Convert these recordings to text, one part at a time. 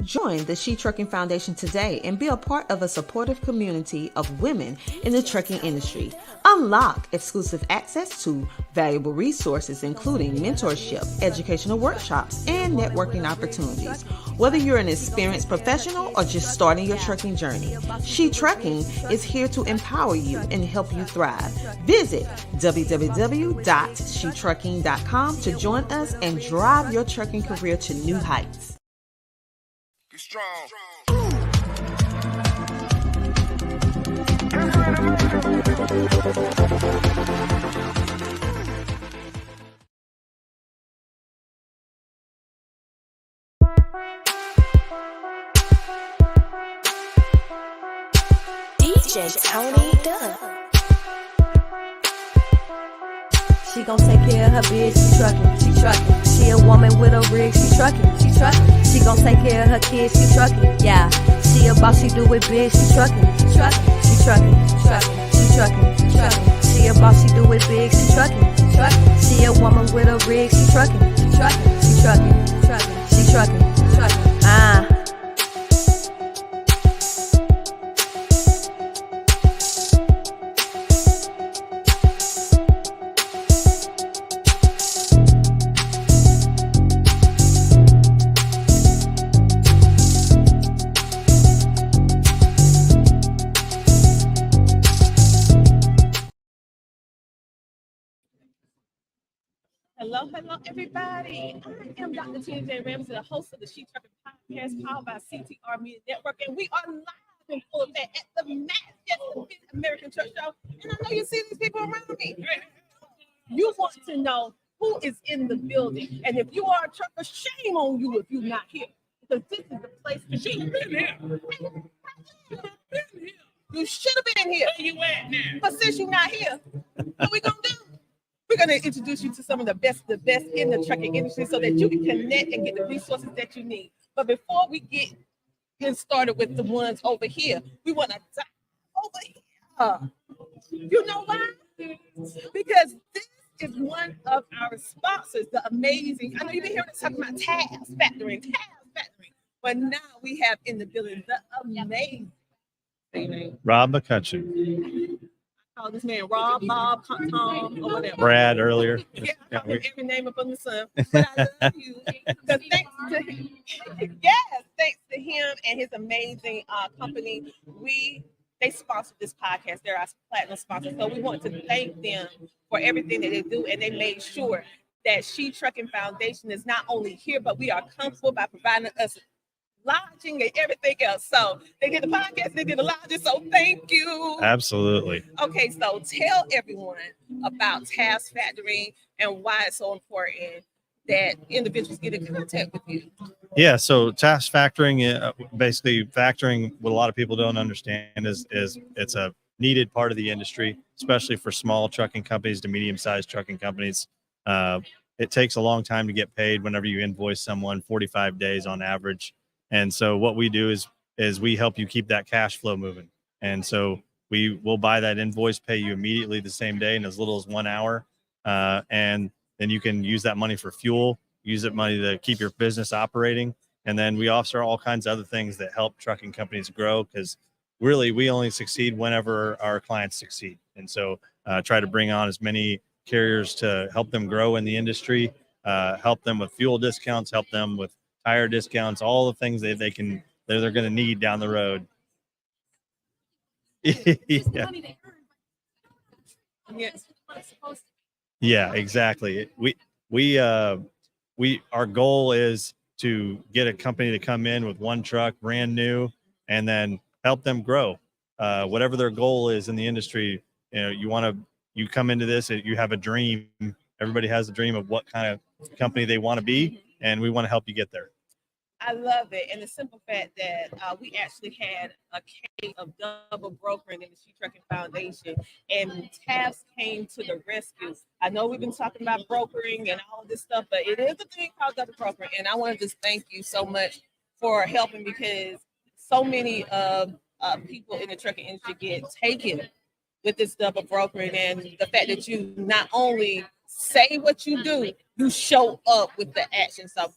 Join the She Trucking Foundation today and be a part of a supportive community of women in the trucking industry. Unlock exclusive access to valuable resources, including mentorship, educational workshops, and networking opportunities. Whether you're an experienced professional or just starting your trucking journey, She Trucking is here to empower you and help you thrive. Visit www.shetrucking.com to join us and drive your trucking career to new heights. Be strong. DJ Tony Duck. She gon' take care of her bitch, she truckin', she truckin'. She a woman with a rig, she truckin', she truckin'. She gon' take care of her kids, she truckin', yeah. She a boss, she do it big, she truckin', she truckin', she truckin', she truckin', she truckin', she truckin'. She a boss, she do it big, she truckin', she truckin'. She a woman with a rig, she truckin', she truckin', she truckin', she truckin', she truckin', she truckin'. Hello, everybody. I am Dr. Tina Ramsey, the host of the She Trucking Podcast powered by CTR Media Network, and we are live in full effect at the Mass American Truck Show. And I know you see these people around me. You want to know who is in the building, and if you are a trucker, shame on you if you're not here, because this is the place to be. You should have been here. Where you at now? But since you're not here, what we gonna do? We're going to introduce you to some of the best in the trucking industry so that you can connect and get the resources that you need. But before we get started with the ones over here, we want to dive over here. You know why? Because this is one of our sponsors, the amazing, I know you've been hearing us talking about TAFS Factoring, but now we have in the building the amazing Rob McCutcheon. Call this man Rob, Bob, Tom, or whatever. Brad earlier. Yeah, I put every name up on the sun. But I love you. Because thanks to him, thanks to him and his amazing company, they sponsor this podcast. They're our platinum sponsor. So we want to thank them for everything that they do. And they made sure that She Trucking Foundation is not only here, but we are comfortable by providing us lodging and everything else. So they did the podcast, they did the lodging. So thank you. Absolutely. Okay, so tell everyone about TAFS Factoring and why it's so important that individuals get in contact with you. Yeah, so TAFS Factoring, basically factoring, what a lot of people don't understand is it's a needed part of the industry, especially for small trucking companies to medium-sized trucking companies. It takes a long time to get paid whenever you invoice someone, 45 days on average. And so what we do is we help you keep that cash flow moving. And so we will buy that invoice, pay you immediately the same day in as little as 1 hour. And then you can use that money for fuel, use that money to keep your business operating. And then we offer all kinds of other things that help trucking companies grow, because really we only succeed whenever our clients succeed. And so try to bring on as many carriers to help them grow in the industry, help them with fuel discounts, help them with tire discounts, all the things that they're going to need down the road. Yeah. Yeah, exactly. Our goal is to get a company to come in with one truck, brand new, and then help them grow. Whatever their goal is in the industry, you come into this, you have a dream. Everybody has a dream of what kind of company they want to be, and we want to help you get there. I love it. And the simple fact that we actually had a case of double brokering in the She Trucking Foundation, and TAFS came to the rescue. I know we've been talking about brokering and all of this stuff, but it is a thing called double brokering. And I want to just thank you so much for helping, because so many people in the trucking industry get taken with this double brokering, and the fact that you not only say what you do, you show up with the action. So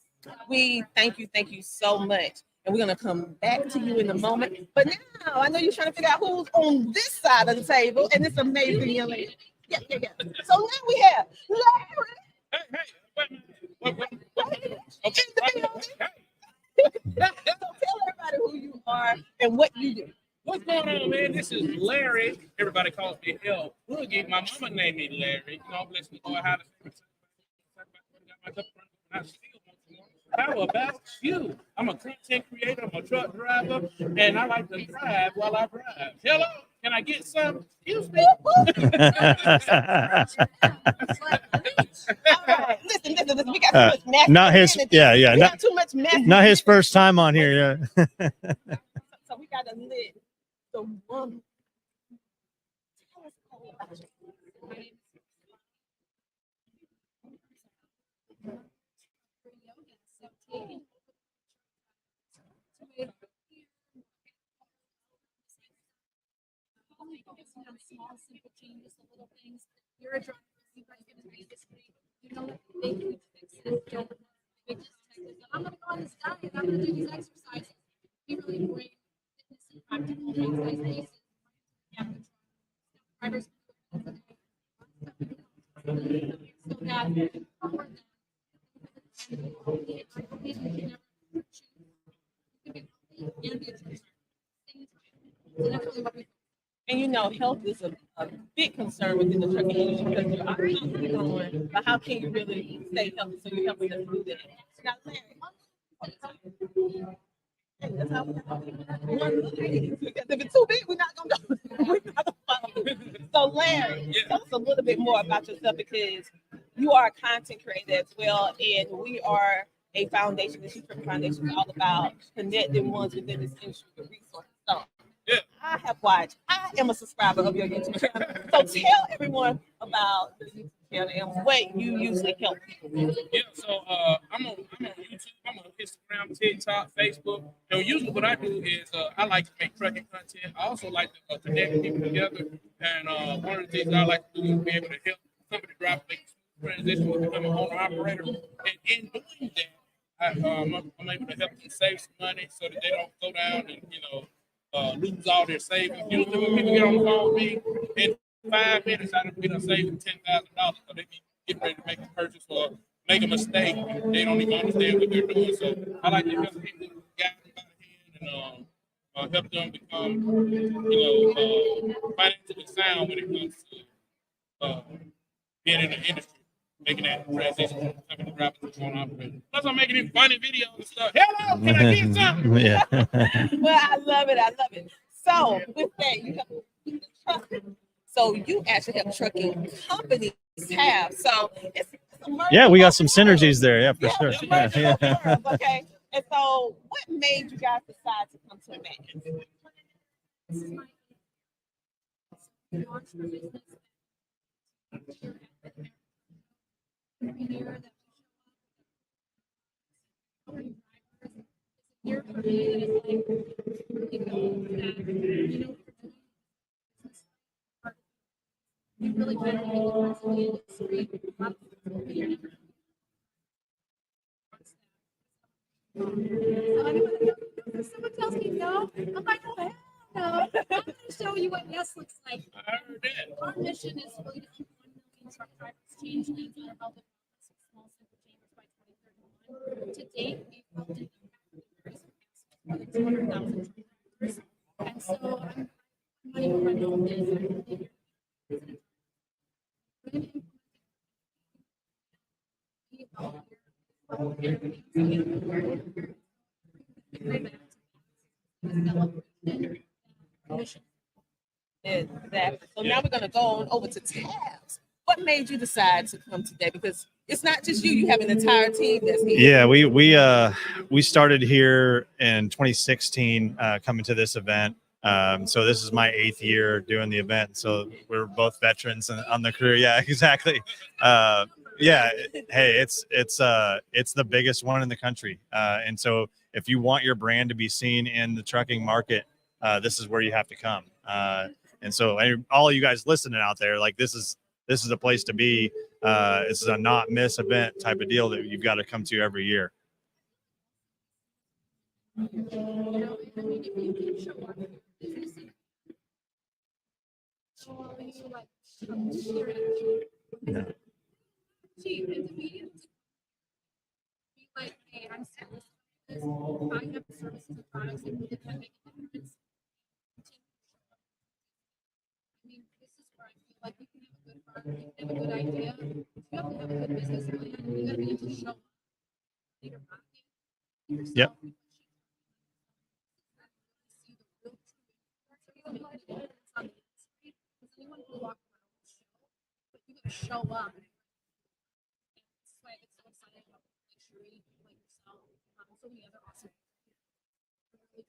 we thank you so much. and we're gonna come back to you in a moment. But now I know you're trying to figure out who's on this side of the table, and it's amazing young lady. Yeah. So now we have Larry. Okay. So tell everybody who you are and what you do. What's going on, man? This is Larry. Everybody calls me L Boogie. My mama named me Larry. You know, bless me, boy. How about you? I'm a content creator. I'm a truck driver, and I like to drive while I drive. Hello, can I get some? Excuse me. All right, listen. We got too much masculinity. Not his, yeah, We got too much masculinity. not his first time on here. Yeah. So we got to let the woman. Tell us all about you. Small, simple changes, the little things. You're a driver, you guys get to make this week. You know what they can fix it. Don't make this technique. I'm gonna go on this diet, I'm gonna do these exercises. Be really great fitness and practical things like these. Yeah, drivers. So that And you know, health is a big concern within the trucking industry because you're constantly going, but how can you really stay healthy? So you're helping us do that. Now, Larry, hey, that's how because if it's too big, we're not gonna go. We're not gonna follow. So, Larry, tell us a little bit more about yourself because you are a content creator as well, and we are a foundation. The Trucking Foundation is all about connecting ones within this industry with resources. So, I have watched. I am a subscriber of your YouTube channel. So tell everyone about the YouTube channel and what you usually help people with. Yeah, so I'm on YouTube, I'm on Instagram, TikTok, Facebook. And usually what I do is I like to make trucking content. I also like to connect people together. And one of the things I like to do is be able to help company drivers make transition to become an owner operator. And in doing that, I'm able to help them save some money so that they don't go down and lose all their savings. Usually when people get on the phone with me, in 5 minutes, I done saved them $10,000, so they be getting ready to make a purchase or make a mistake. They don't even understand what they're doing. So I like to help people guide them by the hand and help them become, financially sound when it comes to being in the industry. Making that transition from becoming a driver to owner operator. Plus, I'm making these funny videos and stuff. Hello, can I get something? Yeah. Well, I love it. So with that, you help the trucking. So you actually help trucking companies have. So it's a merger. Yeah, we got some synergies there. Yeah, for Yeah, sure. it's a merger Yeah, of worlds, okay. And so, what made you guys decide to come to America? This is my launch for business. Every year that year for me that is like really cool that you really try to make a difference in the industry. Someone tells me no, I'm like, oh hell no. I'm going to show you what yes looks like. I heard that. Our mission is really to help 1 million truck drivers change lanes in their health and wellness with small, simple changes by 2031. To date, we've helped in more than 200,000 truck drivers. And so I'm not even my own business. Exactly. So now we're going to go on over to TAFS. What made you decide to come today? Because it's not just you; you have an entire team that's here. Yeah, we started here in 2016, coming to this event. So this is my 8th year doing the event. So we're both veterans on the crew. Yeah, exactly. Yeah, hey, it's the biggest one in the country. And so if you want your brand to be seen in the trucking market, this is where you have to come. And so all you guys listening out there, like this is a place to be. This is a not miss event type of deal that you've got to come to every year. You know, I mean, if you can show up, business and you like share it. Yeah. Cheap and to be like, hey, I'm set with this. I have the services and products that really can make a difference. I mean, this is where I feel like you can have a good run, you can have a good idea. You have to have a good business plan. You got to be able to show up. Your market, yourself, Yep. see the real truth. Anyone can walk around the show, but you got to show up. That's why I get so excited about like Sheree, like yourself, so many other awesome people.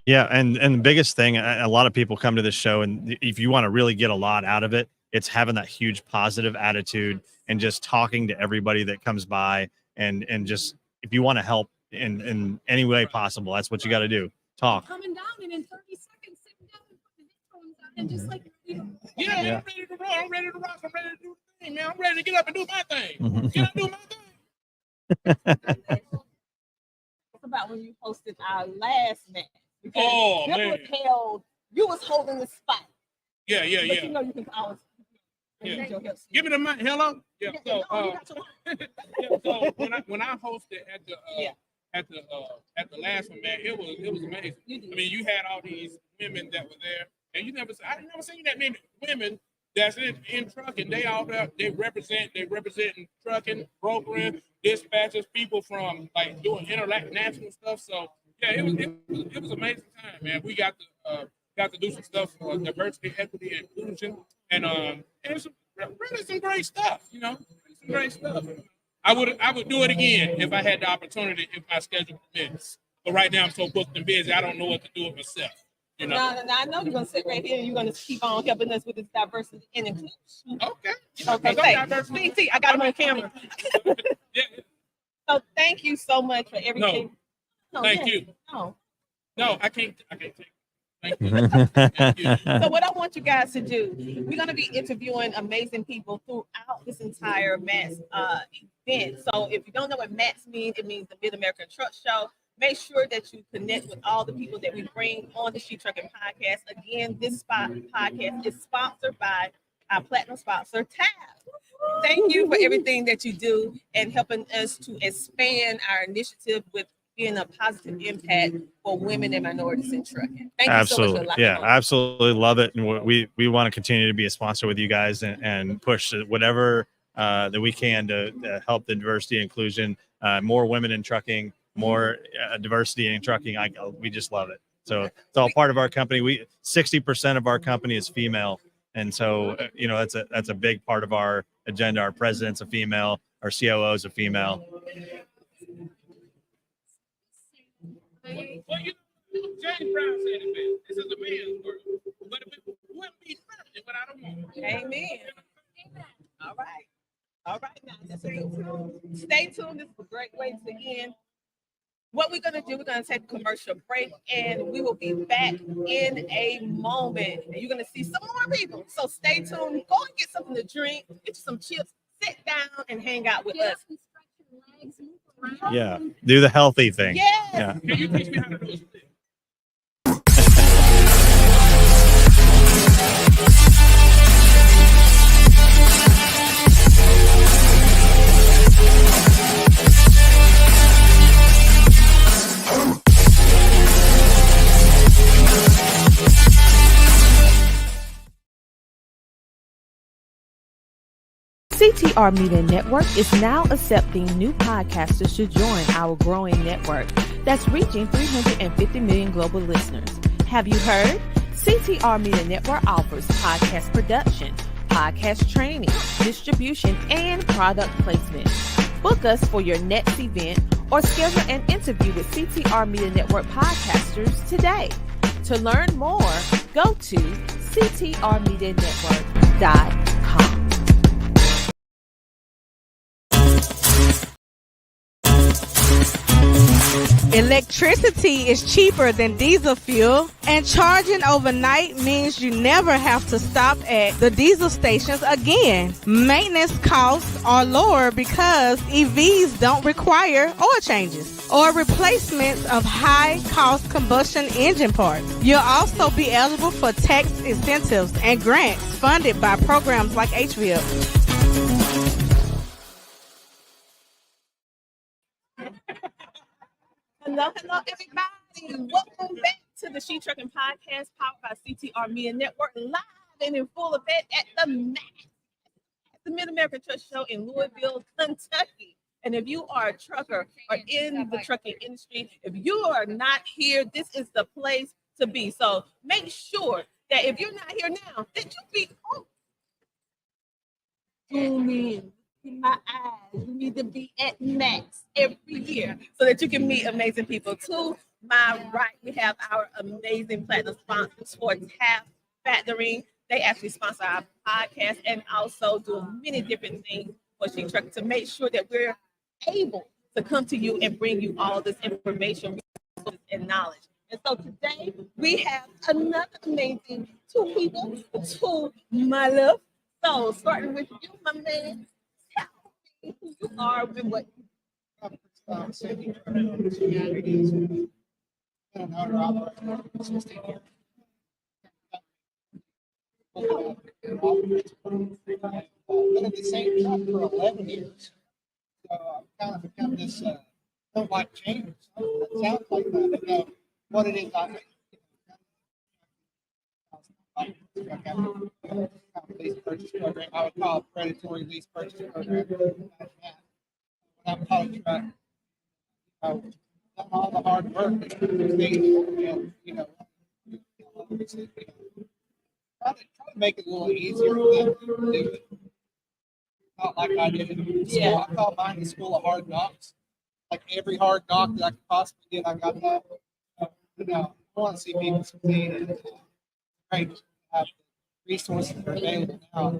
Yeah, and the biggest thing, a lot of people come to this show, and if you want to really get a lot out of it, it's having that huge positive attitude and just talking to everybody that comes by, and just if you want to help in any way possible, that's what you got to do. Talk. Coming down and in 30 seconds, sitting down and putting the headphones on and just like, you know, Yeah, Yeah. I'm ready to roll. I'm ready to rock. I'm ready to do the thing, man. I'm ready to get up and do my thing. Get up and do my thing. It's about when you hosted our last match. Because Oh, this man. was held, you was holding the spot. Yeah, But you yeah. know you can always Yeah. your hips. Give me the mic. Hello. Yeah. Yeah, So, no, you got your- yeah, so when I hosted at the Yeah. at the last one, man, it was amazing. You did. I mean, you had all these women that were there, and I never seen that many women that's in trucking. They all there, they representing trucking, brokering, dispatchers, people from like doing international stuff. So yeah, it was amazing time, man. We got to do some stuff for diversity, equity, and inclusion, and it's really some great stuff. You know, some great stuff. I would do it again if I had the opportunity, if my schedule permits. But right now I'm so booked and busy, I don't know what to do with myself. You know. No, I know you're gonna sit right here and you're gonna keep on helping us with this diversity and inclusion. Okay. Okay, thanks. See, I got him on camera. Yeah. So thank you so much for everything. No, Thank yeah, you. No. No, I can't take it. Thank you. Thank you. So what I want you guys to do, we're going to be interviewing amazing people throughout this entire MATS event. So if you don't know what MATS means, it means the Mid-American Truck Show. Make sure that you connect with all the people that we bring on the She Trucking Podcast. Again, this podcast is sponsored by our platinum sponsor, TAFS. Thank you for everything that you do and helping us to expand our initiative with being a positive impact for women and minorities in trucking. Thank you so much Absolutely. for allowing Yeah, me. absolutely love it. And we want to continue to be a sponsor with you guys and push whatever that we can to help the diversity and inclusion, more women in trucking, more diversity in trucking. We just love it. So it's all part of our company. 60% of our company is female. And so, that's a big part of our agenda. Our president's a female, our COO is a female. Well, James Brown said it best. This is a man's world. But it wouldn't be perfect without a woman. Amen. All right. All right. Now, just stay tuned. Stay tuned. This is a great way to end. What we're going to do, we're going to take a commercial break, and we will be back in a moment. And you're going to see some more people. So stay tuned. Go and get something to drink, get you some chips, sit down, and hang out with us. and stretch your legs, move around. Yeah. Do the healthy thing. Yes. Yeah. Can you teach me how to do a split? CTR Media Network is now accepting new podcasters to join our growing network that's reaching 350 million global listeners. Have you heard? CTR Media Network offers podcast production, podcast training, distribution, and product placement. Book us for your next event or schedule an interview with CTR Media Network podcasters today. To learn more, go to ctrmedianetwork.com. Electricity is cheaper than diesel fuel, and charging overnight means you never have to stop at the diesel stations again. Maintenance costs are lower because EVs don't require oil changes or replacements of high-cost combustion engine parts. You'll also be eligible for tax incentives and grants funded by programs like HVIP. Hello, everybody. Welcome back to the She Trucking Podcast, powered by CTR Media Network, live and in full effect at the MAX, the Mid-American Truck Show in Louisville, Kentucky. And if you are a trucker or in the trucking industry, if you are not here, this is the place to be. So make sure that if you're not here now, that you be home. Tune in my eyes. You need to be at Max every year so that you can meet amazing people. To my right, we have our amazing platinum sponsors for TAFS Factoring. They actually sponsor our podcast and also do many different things for She Trucking to make sure that we're able to come to you and bring you all this information and knowledge. And so today we have another amazing two people to my left. So starting with you, my man, tell me who you are and what been in the same truck for 11 years. So I've kind of become this, don't like change. It sounds like that. You know, what it is, lease purchase program. I would call it predatory lease purchase program. When I'm talking about all the hard work, and, you know, try to make it a little easier for them to do it. Not like I did in school. Yeah. I call mine the school of hard knocks. Like every hard knock that I could possibly get, I got that. You know, I want to see people succeed, and it's great to have resources that are available now.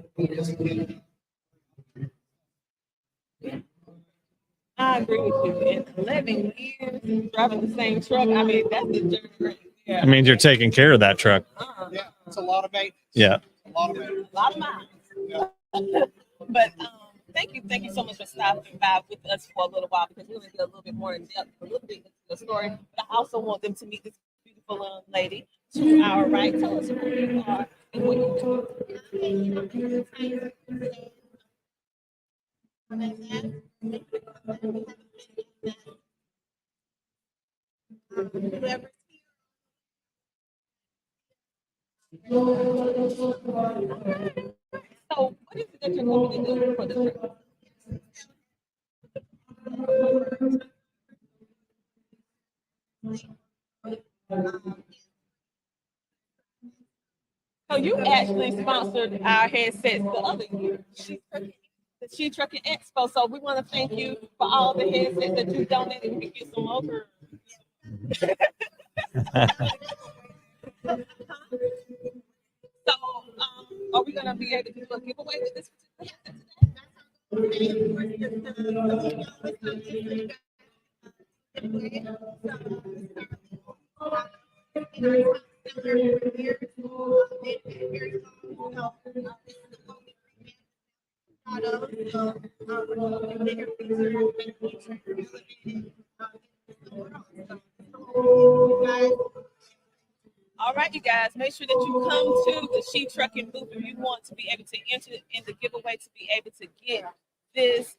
I agree with you. In 11 years driving the same truck, I mean, that's the journey right there. I mean, you're taking care of that truck. Yeah, it's a lot of maintenance. Yeah. A lot of maintenance. A lot of miles. Yeah. But thank you so much for stopping by with us for a little while because we're going to get a little bit more in depth, a little bit into the story. But I also want them to meet this beautiful young lady to our right. Tell us who you are and what you do. So, what is it that you're going to do for the trip? So, you actually sponsored our headsets the other year, the She Trucking Expo. So, we want to thank you for all the headsets that you donated. We can get some over. So, are we going to be able to do a giveaway with this All right, you guys, make sure that you come to the She Trucking booth if you want to be able to enter in the giveaway to be able to get this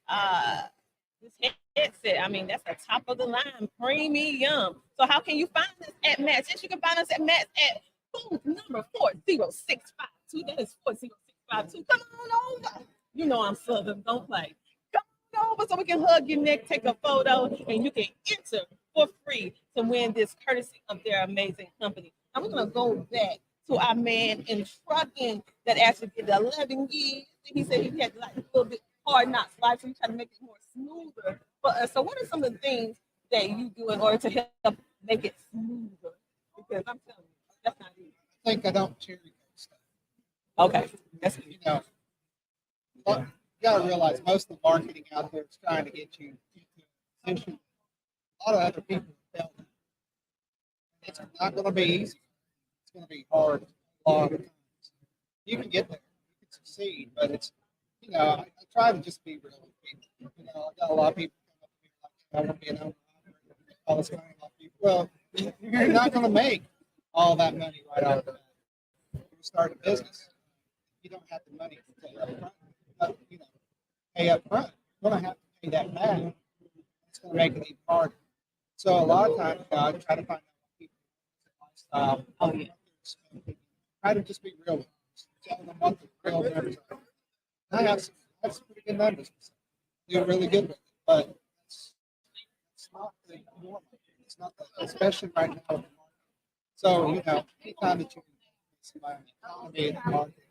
this headset. I mean, that's the top of the line, premium. So how can you find us at Matt's? Yes, you can find us at Matt's at booth number 40652. That is 40652. Come on over. You know I'm Southern, don't play. Come on over so we can hug your neck, take a photo, and you can enter for free to win this courtesy of their amazing company. Now we're gonna go back to our man in trucking that actually did 11 years. He said he had like a little bit hard knocks life, so he tried to make it more smoother for us. So what are some of the things that you do in order to help make it smoother? Because I'm telling you, that's not easy. I think I don't cherry pick stuff. Okay, that's You know, you got to realize most of the marketing out there is trying to get you into a position. A lot of other people have It's not going to be easy. It's going to be hard a lot of times. You can get there, you can succeed, but it's, I try to just be real with people. I got a lot of people come up to me like, I want to be an owner, all this money off people. Well, you're not going to make all that money right out of that. You start a business, you don't have the money to pay up front. Pay up front. You're going to have to pay that back. It's going to make it even harder. So a lot of times, I try to find out people's lifestyle. Oh, yeah. Try to just be real with them. Tell them what the real numbers are. I have some pretty good numbers. You're really good with it, but it's not the normal. It's not the, especially right now. So, anytime that you can somebody in the economy, in the market,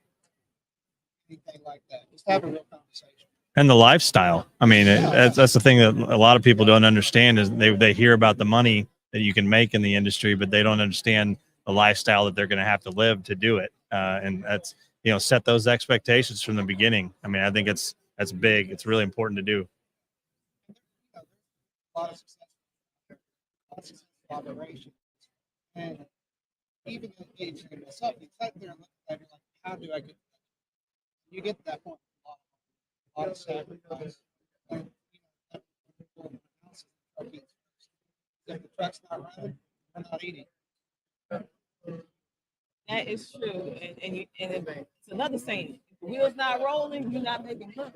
anything like that, just have a real conversation. And the lifestyle. I mean, that's the thing that a lot of people don't understand is they hear about the money that you can make in the industry, but they don't understand the lifestyle that they're going to have to live to do it. And that's, set those expectations from the beginning. I mean, I think that's big. It's really important to do. A lot of successful operations, and even engaging in myself, you sit there and look at it like, how do I get to that? You get to that point, a lot of sacrifice. And, if the truck's not running, we're not eating. That is true, and it's another saying: if the wheel's not rolling, you're not making money.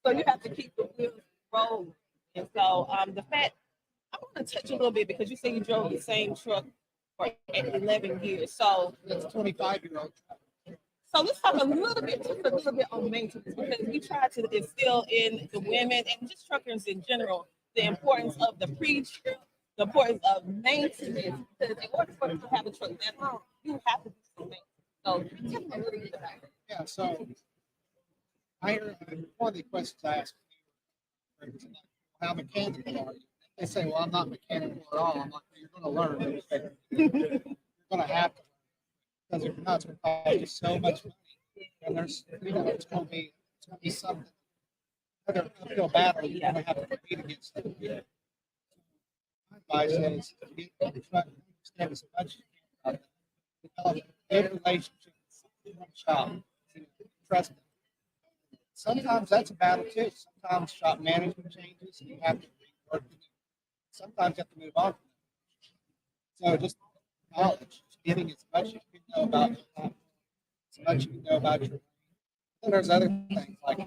So you have to keep the wheels rolling. And so the fact I want to touch a little bit because you say you drove the same truck for 11 years. So it's a 25-year-old truck. So let's talk a little bit on maintenance because we try to instill in the women and just truckers in general the importance of the pre-trip, the importance of maintenance. Because in order for you to have a truck that long, you have to do some maintenance. So tell me a little bit about it. Yeah. So I heard one of the questions I asked how mechanical are you? They say, well, I'm not mechanical at all. I'm like, you're going to learn. You're going to have to, because if you're not, it's going to cost you so much money. And there's, it's going to be something. Another uphill battle you're going to have to compete against them. My advice is get the truck, understand as much as you can. Develop a good relationship with the shop. Trust them. Sometimes that's a battle too. Sometimes shop management changes and you have to work with it. Sometimes you have to move on. So just knowledge, getting as much as you can know about your platform, as much as you can know about your. And there's other things like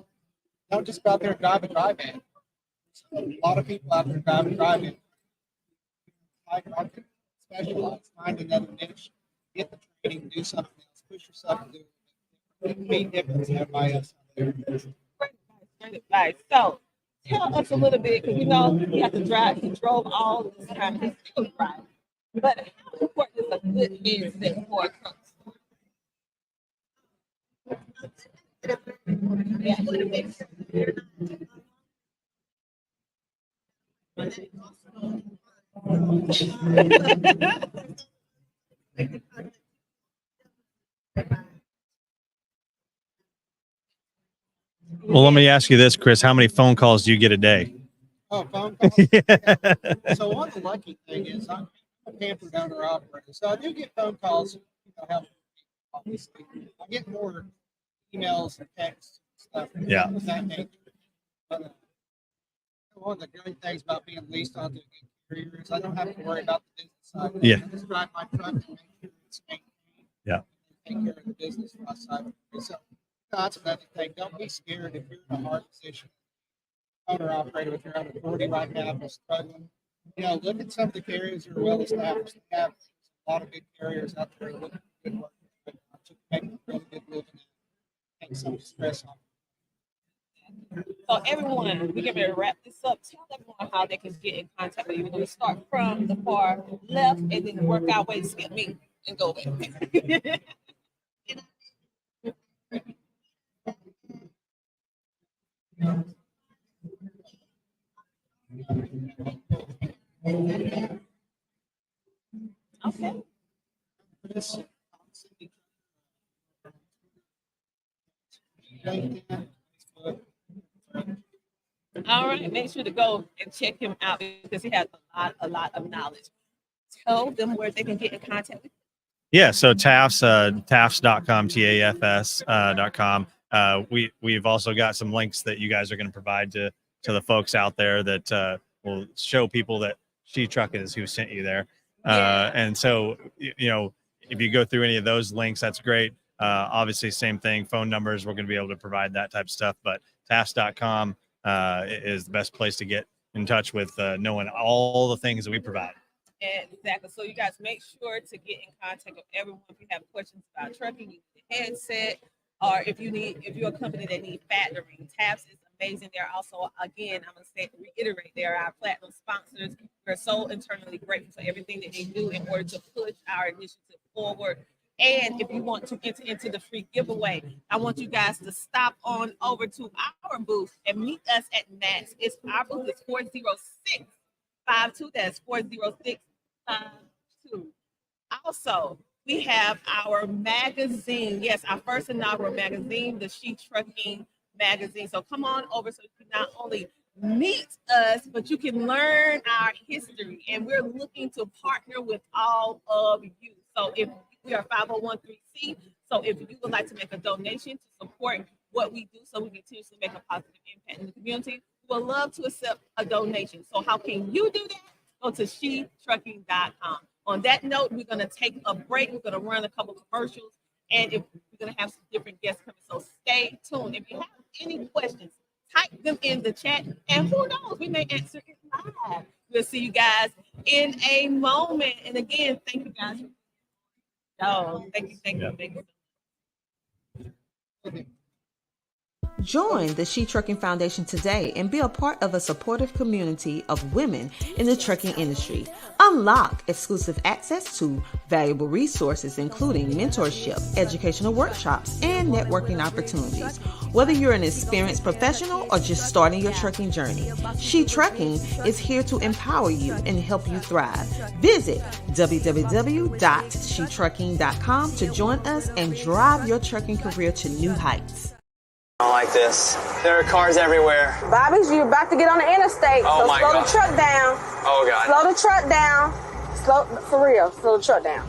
don't just go out there and drive a drive-in. A lot of people out there drive a drive-in. Specialize, find another niche, get the training, do something else, push yourself to do it. Be different than everybody else out there. Great advice. So tell us a little bit, because you have to drive. He drove all this time. He's still driving. But how important is a good headset for a truck? Well, let me ask you this, Chris. How many phone calls do you get a day? Oh, phone calls? So one of the lucky thing is I'm a camper owner operator. So I do get phone calls, help obviously. I get more emails and texts and stuff. Yeah. Of that nature. But, one of the great things about being leased onto a good carrier is I don't have to worry about the business side. Yeah. I just drive my truck and make sure it's maintained. Yeah. And take care of the business side. So that's another thing. Don't be scared if you're in a hard position. Owner operator, if you're under 40 right now, if you're struggling, look at some of the carriers that are well established. They have a lot of good carriers out there looking for good work. Make a really good living and take some stress off. So everyone, we get ready to wrap this up. Tell everyone how they can get in contact with you. We're going to start from the far left and then work our way to skip me and go back. Okay. All right, make sure to go and check him out because he has a lot of knowledge. tell them where they can get in contact with Yeah, so TAFS, TAFS.com, TAFS.com. We've also got some links that you guys are going to provide to the folks out there that will show people that She Truck is who sent you there. And so, if you go through any of those links, that's great. Obviously, same thing, phone numbers, we're going to be able to provide that type of stuff, but TAFS.com is the best place to get in touch with knowing all the things that we provide. Exactly. So you guys make sure to get in contact with everyone if you have questions about trucking, you need a headset, or if you're a company that needs factoring. TAFS is amazing. They're also, again, I'm going to reiterate, they're our platinum sponsors. We're so internally grateful for everything that they do in order to push our initiative forward. And if you want to enter into the free giveaway, I want you guys to stop on over to our booth and meet us at Max. Our booth is 40652. That's 40652. Also, we have our magazine. Yes, our first inaugural magazine, the She Trucking magazine. So come on over so you can not only meet us, but you can learn our history. And we're looking to partner with all of you. So if we are 501(c), so if you would like to make a donation to support what we do so we continuously make a positive impact in the community, we would love to accept a donation. So how can you do that? Go to shetrucking.com. On that note, we're going to take a break. We're going to run a couple commercials, and we're going to have some different guests coming. So stay tuned. If you have any questions, type them in the chat, and who knows, we may answer it live. We'll see you guys in a moment. And again, thank you guys. Oh, thank you. Join the She Trucking Foundation today and be a part of a supportive community of women in the trucking industry. Unlock exclusive access to valuable resources, including mentorship, educational workshops, and networking opportunities. Whether you're an experienced professional or just starting your trucking journey, She Trucking is here to empower you and help you thrive. Visit www.shetrucking.com to join us and drive your trucking career to new heights. I don't like this. There are cars everywhere. Bobby's, you're about to get on the interstate, oh so my slow God. the truck down. Oh, God. Slow the truck down. For real, slow the truck down.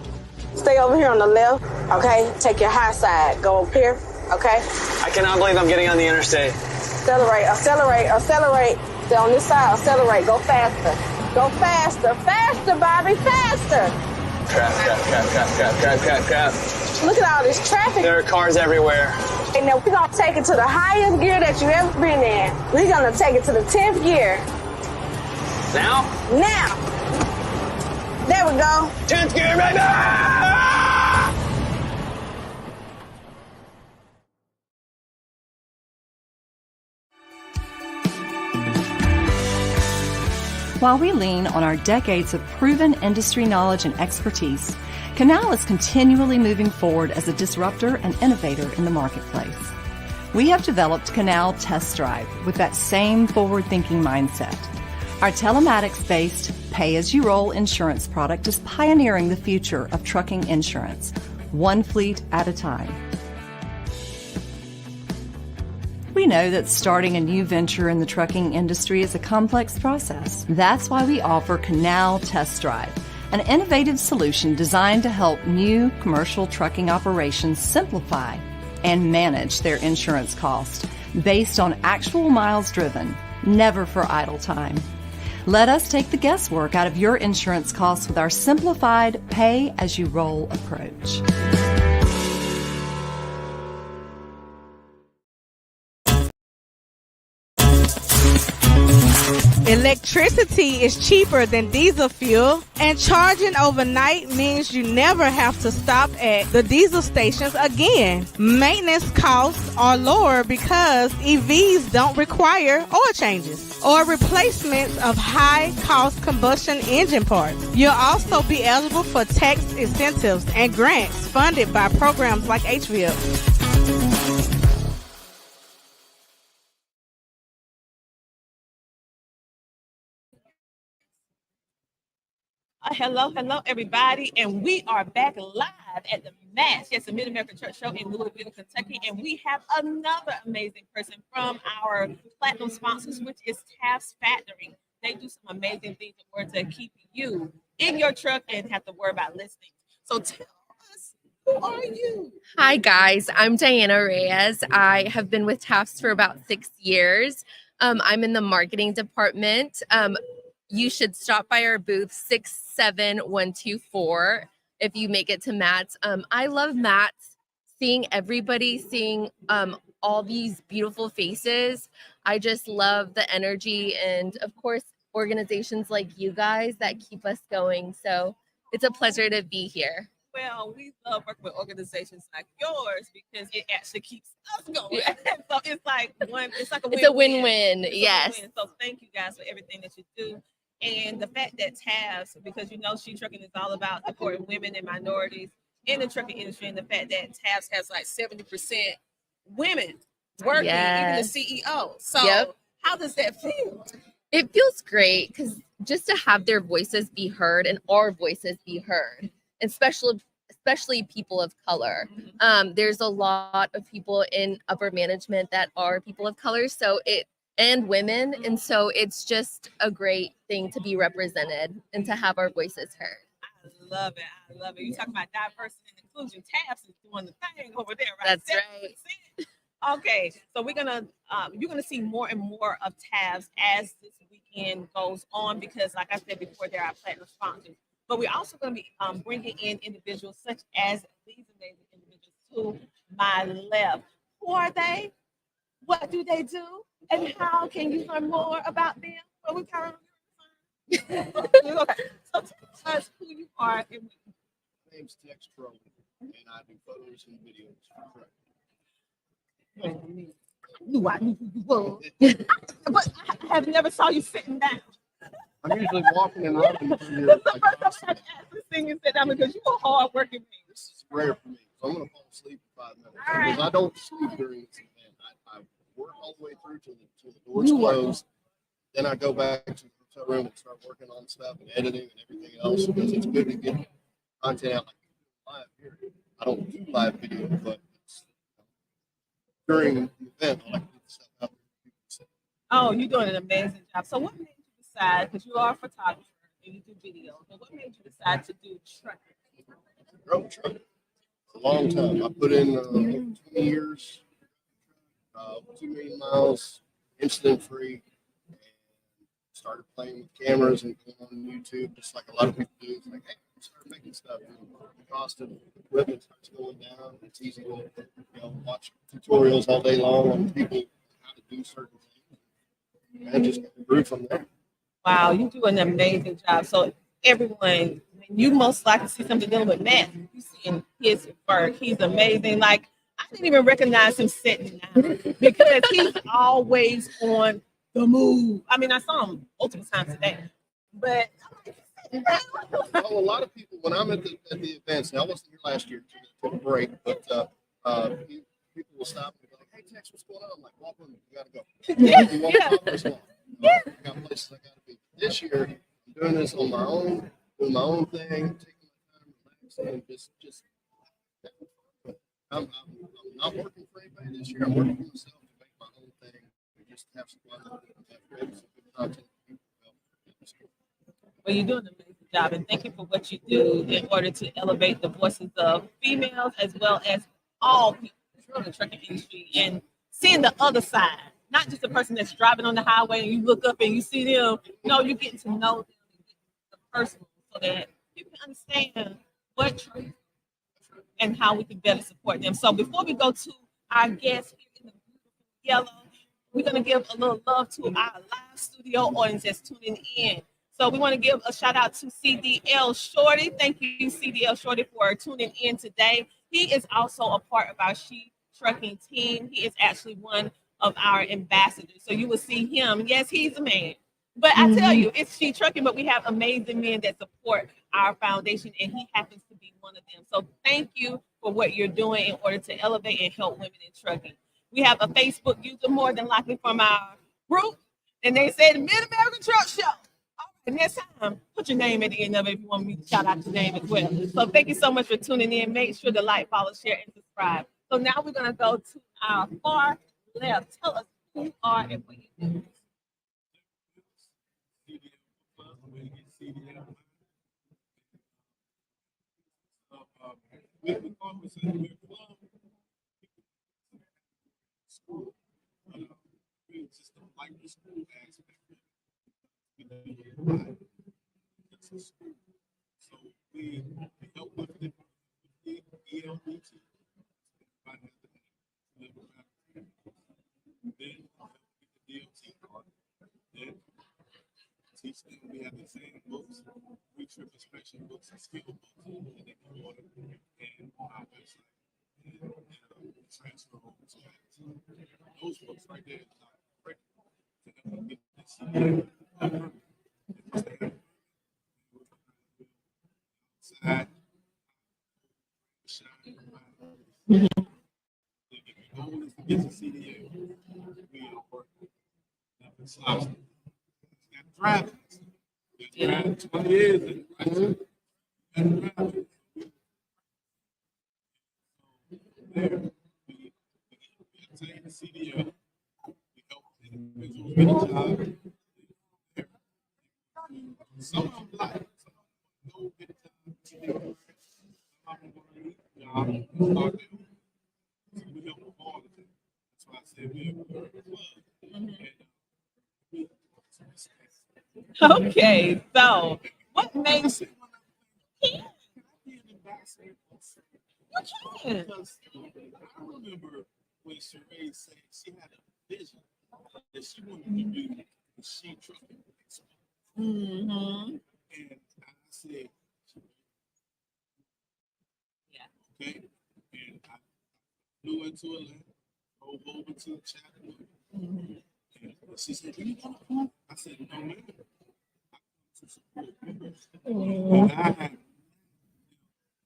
Stay over here on the left, okay? Take your high side. Go up here, okay? I cannot believe I'm getting on the interstate. Accelerate. Stay on this side, accelerate. Go faster. Faster, Bobby, faster. Crap. Look at all this traffic. There are cars everywhere. And now we're going to take it to the highest gear that you've ever been in. We're going to take it to the 10th gear. Now? There we go. 10th gear, baby! While we lean on our decades of proven industry knowledge and expertise, Canal is continually moving forward as a disruptor and innovator in the marketplace. We have developed Canal Test Drive with that same forward-thinking mindset. Our telematics-based pay-as-you-roll insurance product is pioneering the future of trucking insurance, one fleet at a time. We know that starting a new venture in the trucking industry is a complex process. That's why we offer Canal Test Drive, an innovative solution designed to help new commercial trucking operations simplify and manage their insurance costs based on actual miles driven, never for idle time. Let us take the guesswork out of your insurance costs with our simplified pay-as-you-roll approach. Electricity is cheaper than diesel fuel, and charging overnight means you never have to stop at the diesel stations again. Maintenance costs are lower because EVs don't require oil changes or replacements of high-cost combustion engine parts. You'll also be eligible for tax incentives and grants funded by programs like HVIP. Hello, everybody, and we are back live at the Match. Yes, the Mid-American Truck Show in Louisville, Kentucky, and we have another amazing person from our platinum sponsors, which is TAFS Factoring. They do some amazing things in order to keep you in your truck and have to worry about listings. So tell us, who are you? Hi, guys. I'm Diana Reyes. I have been with TAFS for about 6 years. I'm in the marketing department. You should stop by our booth 67124 if you make it to Matt's. I love Matt's, seeing everybody, seeing all these beautiful faces. I just love the energy and, of course, organizations like you guys that keep us going. So it's a pleasure to be here. Well, we love working with organizations like yours because it actually keeps us going. So it's like a win-win. It's a win-win. Yes. Win-win. So thank you guys for everything that you do. And the fact that TAFS, because you know She Trucking is all about supporting women and minorities in the trucking industry, and the fact that TAFS has like 70% women working, Yes. even the CEO. So how does that feel? It feels great because just to have their voices be heard and our voices be heard, and especially people of color. There's a lot of people in upper management that are people of color, and women, and so it's just a great thing to be represented and to have our voices heard. I love it. I love it. You talking about diversity and inclusion. TAFS is doing the thing over there, right? That's right. Okay, so you're gonna see more and more of TAFS as this weekend goes on, because like I said before, there are platinum sponsors. But we're also going to be bringing in individuals such as these amazing individuals to my left. Who are they? What do they do? And how can you learn more about them? Well, we kind of okay. So tell us who you are. My name's Tex Pro, and I do photos and videos for Knew I knew who you were. But I have never saw you sitting down. I'm usually walking and running through here. The first time I asked this thing and sit down because you are hard working man. This is rare for me, so I'm going to fall asleep in 5 minutes. All right. Because I don't sleep during this event. I work all the way through till the doors close. Then I go back to the hotel room and start working on stuff and editing and everything else, because it's good to get content out like live here. I don't do live video, but during the event, I like to get stuff out there. Oh, you're doing an amazing job. So what made you decide, because you are a photographer and you do video, but what made you decide to do trucking? Road truck. A long time. I put in 20 years, 2 million miles, incident free, and started playing with cameras and going on YouTube, just like a lot of people do. It's like, hey, start making stuff. And the cost of equipment starts going down. It's easy to watch tutorials all day long on people how to do certain things. And just grew from there. Wow, you do an amazing job. So everyone, when you most likely see something dealing with Matt, you see in his work, he's amazing. Like, I didn't even recognize him sitting down because he's always on the move. I mean, I saw him multiple times today, but well, a lot of people, when I'm at the events, now I wasn't here last year, took a break, but people will stop and be like, hey, Tex, what's going on? I'm like, walk with me, you got to go. I got places I got to be. This year, I'm doing this on my own, doing my own thing, taking my time, relaxing, and just I'm not working for anybody this year. I'm working for myself to make my own thing and just have some fun and create some good content. Well, you're doing an amazing job, and thank you for what you do in order to elevate the voices of females as well as all people in the trucking industry, and seeing the other side, not just the person that's driving on the highway and you look up and you see them. No, you're getting to know them, the person, so that people can understand what trucking and how we can better support them. So before we go to our guests here in the yellow, we're going to give a little love to our live studio audience that's tuning in. So we want to give a shout out to CDL Shorty. Thank you, CDL Shorty, for tuning in today. He is also a part of our She Trucking team. He is actually one of our ambassadors. So you will see him. Yes, he's a man. But I tell you, it's She Trucking, but we have amazing men that support our foundation, and he happens to be one of them. So thank you for what you're doing in order to elevate and help women in trucking. We have a Facebook user, more than likely from our group, and they say the Mid-American Truck Show. And next time, put your name at the end of it if you want me to shout out your name as well. So thank you so much for tuning in. Make sure to like, follow, share, and subscribe. So now we're going to go to our far left. Tell us who you are and what you do. School. We just don't like the school aspect. So we help with the ELDT. Then the DLT part. Then teach them we have the same books, trip inspection books and skill books, and they can order and on our website and transfer over to that. Those books right there is not critical to them get this outside. The goal is to get to CDA. We are working. It's got driving. Yeah. 20 years. And there, we obtain the CDA. We help individuals get a job. Some of them like, some of them go get a job. Some of them want to job and start their own. So we help them all the time. That's why I said we are a club. Okay, so what makes you can? Because I remember when Sheree said she had a vision that she wanted to do machine trucking. And I said, yeah, okay. And I flew into Atlanta, drove over to Chattanooga. And she said, "Do you want to come?" I said, "No, man. To support members." And I had,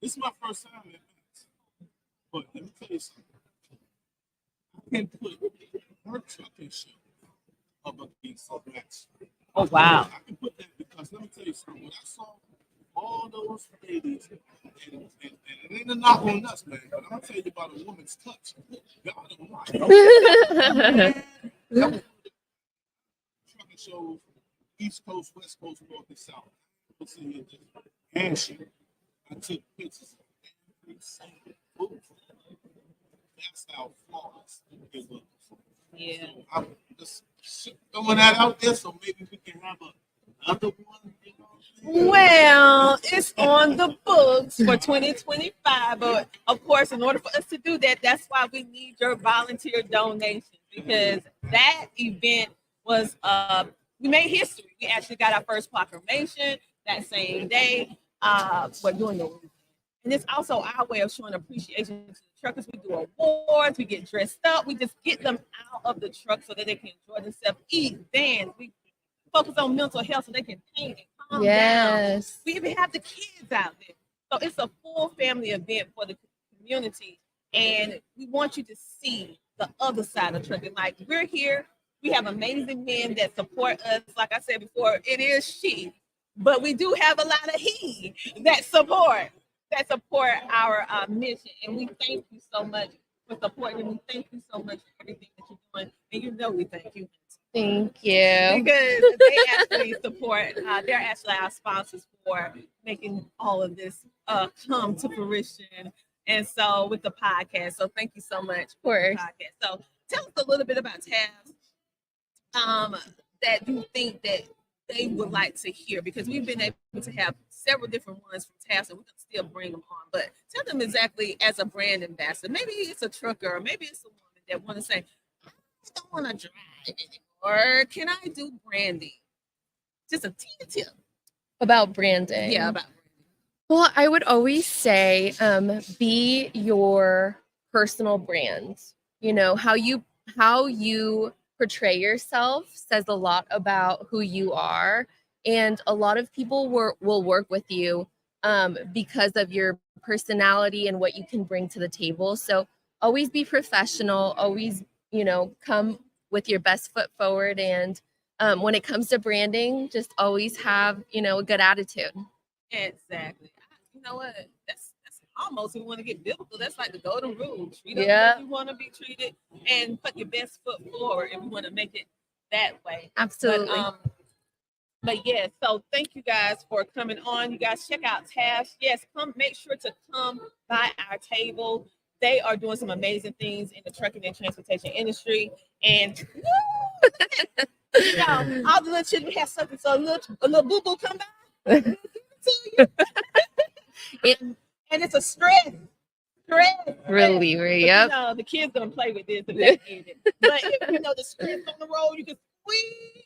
this is my first time in Memphis. But let me tell you something. I can put her trucking show up against a match. Oh, wow. I can put that because let me tell you something. When I saw all those ladies, and it ain't a knock on us, man, but I'm going to tell you about a woman's touch. God almighty. Trucking shows, East Coast, West Coast, North and South. And she, I took pictures of every single booth. That's how flawless it was. Yeah. So I'm just throwing that out there so maybe we can have another one. Well, it's on the books for 2025, but of course, in order for us to do that, that's why we need your volunteer donations, because that event was we made history. We actually got our first proclamation that same day. We're doing the, and it's also our way of showing appreciation to the truckers. We do awards, we get dressed up, we just get them out of the truck so that they can enjoy themselves, eat, dance. We focus on mental health so they can paint and calm down. We even have the kids out there. So it's a full family event for the community. And we want you to see the other side of trucking. Like, we're here, we have amazing men that support us. Like I said before, it is she, but we do have a lot of he that support our mission. And we thank you so much for supporting, and we thank you so much for everything that you're doing. And you know we thank you. Thank you. Because they actually support, they're actually our sponsors for making all of this come to fruition. And so with the podcast, so thank you so much for the podcast. So tell us a little bit about TAFS that you think that they would like to hear, because we've been able to have several different ones from TAFS, and we can still bring them on. But tell them exactly, as a brand ambassador, maybe it's a trucker, or maybe it's a woman that want to say, I don't want to drive anymore. Or can I do branding? Just a teeny tip about branding. Yeah, about branding. Well, I would always say, be your personal brand. You know, how you portray yourself says a lot about who you are, and a lot of people will work with you because of your personality and what you can bring to the table. So always be professional. Always, come with your best foot forward, and when it comes to branding, just always have a good attitude. Exactly. You know what? That's almost, if you want to get biblical, that's like the golden rule. Treat them as you want to be treated, and put your best foot forward if you want to make it that way. Absolutely. But, But yes, so thank you guys for coming on. You guys check out TAFS. Yes, make sure to come by our table. They are doing some amazing things in the trucking and transportation industry. And all the little children have something, so a little boo-boo come by. And it's a stress. Reliever, yep. The kids gonna play with this and they get it. But if the stress on the road, you can squeeze it.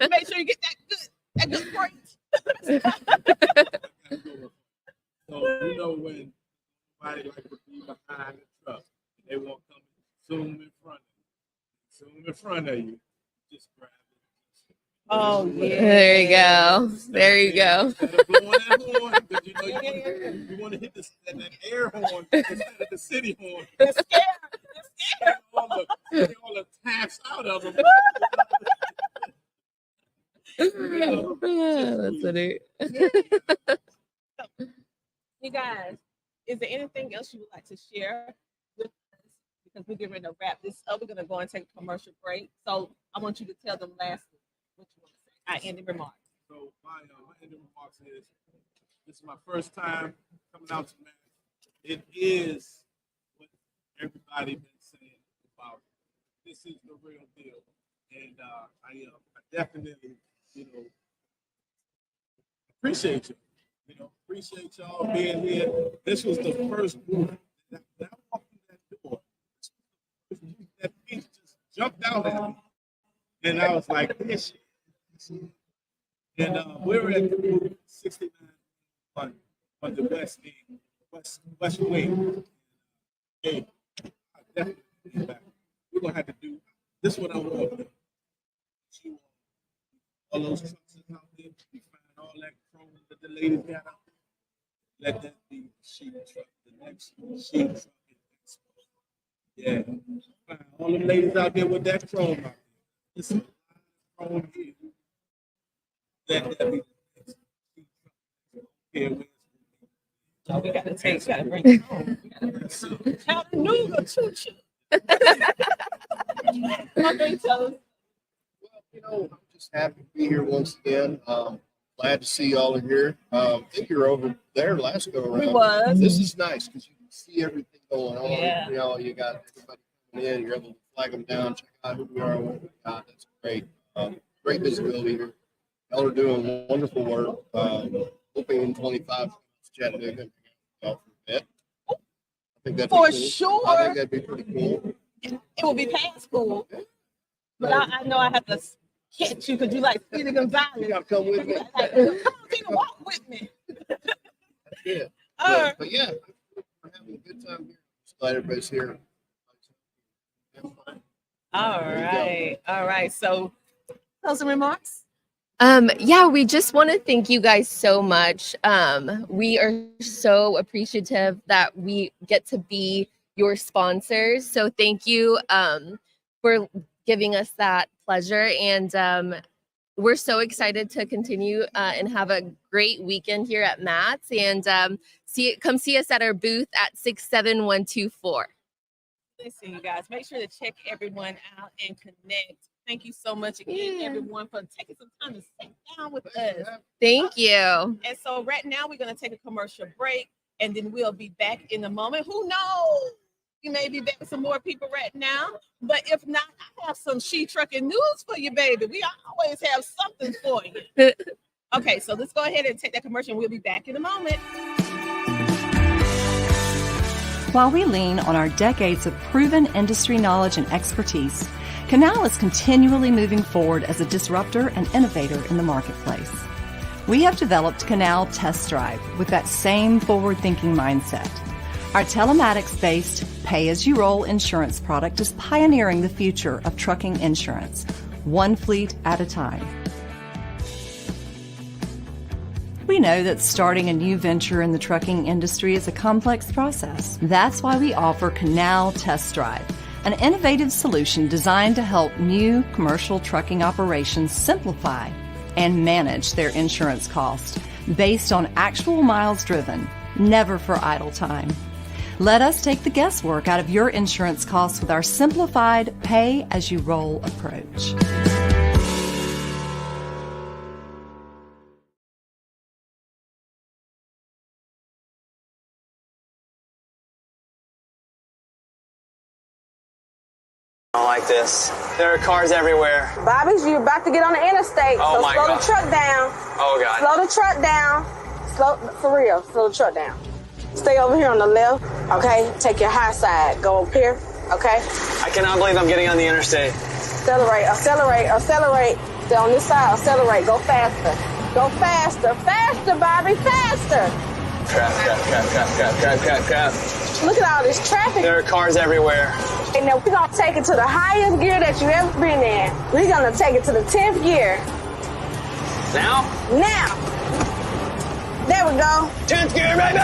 Make sure you get that good freight. So when somebody like to be behind the truck, they won't come zoom in front of you. Just grab it. Oh yeah. There you go. There you go. Instead of blowing that horn, because you want to hit that air horn instead of the city horn. It's scared. All the taps out of them. That's funny. You guys, is there anything else you would like to share with us? Because we're getting ready to wrap this up. We're going to go and take a commercial break. So I want you to tell them lastly what you want to say. Our ending remarks. So my ending remarks is, this is my first time coming out to Mass. It is what everybody been saying about it. This is the real deal. And I definitely, appreciate you. Appreciate y'all being here. This was the first group that walked through that door. That piece just jumped out at me. And I was like, this shit. And we were at the group 69 on the west wing. Hey, I definitely be back. We're going to have to do this. Is what I want. All those trucks out there, we find all that chrome that the ladies got out there. Let that be the sheep truck, the next sheep truck. Yeah. Find all the ladies out there with that chrome out there. It's a chrome here. Let that be the next sheep truck. Yeah, so we got to bring it home. Chattanooga choo-choo. Okay, tell us. Well, I'm just happy to be here once again. Glad to see y'all are here. I think you were over there last go around. We was. This is nice because you can see everything going on. Yeah. You got everybody coming in. You're able to flag them down, check out who we are, what we got. That's great. Great visibility here. Y'all are doing wonderful work. Hoping in 25 Chattanooga. I think that'd For be cool. sure. I think that'd be pretty cool. It will be past school. But I know I have to catch you because you like Speedy Gonzalez. You gotta come with me. Come on, Tina, walk with me. That's it. All right. But yeah, we're having a good time here. Just glad everybody's here. All right. So, closing remarks. Yeah, we just want to thank you guys so much. We are so appreciative that we get to be your sponsors. So thank you for giving us that pleasure. And we're so excited to continue and have a great weekend here at Matt's. And come see us at our booth at 67124. Listen, you guys, make sure to check everyone out and connect. Thank you so much again, everyone, for taking some time to sit down with us. Thank you. And so right now we're going to take a commercial break, and then we'll be back in a moment. Who knows? We may be back with some more people right now. But if not, I have some She Trucking news for you, baby. We always have something for you. Okay, so let's go ahead and take that commercial, and we'll be back in a moment. While we lean on our decades of proven industry knowledge and expertise, Canal is continually moving forward as a disruptor and innovator in the marketplace. We have developed Canal Test Drive with that same forward-thinking mindset. Our telematics-based pay-as-you-roll insurance product is pioneering the future of trucking insurance, one fleet at a time. We know that starting a new venture in the trucking industry is a complex process. That's why we offer Canal Test Drive, an innovative solution designed to help new commercial trucking operations simplify and manage their insurance costs based on actual miles driven, never for idle time. Let us take the guesswork out of your insurance costs with our simplified pay-as-you-roll approach. I don't like this. There are cars everywhere. Bobby, you about to get on the interstate. Oh so my slow God. the truck down. Oh, God. Slow the truck down. Slow, for real, slow the truck down. Stay over here on the left, okay? Take your high side. Go up here, okay? I cannot believe I'm getting on the interstate. Accelerate, accelerate, accelerate. Stay on this side, accelerate. Go faster. Go faster. Faster, Bobby, faster. Crap. Look at all this traffic. There are cars everywhere. And now we're gonna take it to the highest gear that you've ever been in. We're gonna take it to the 10th gear. Now? Now. There we go. 10th gear, baby!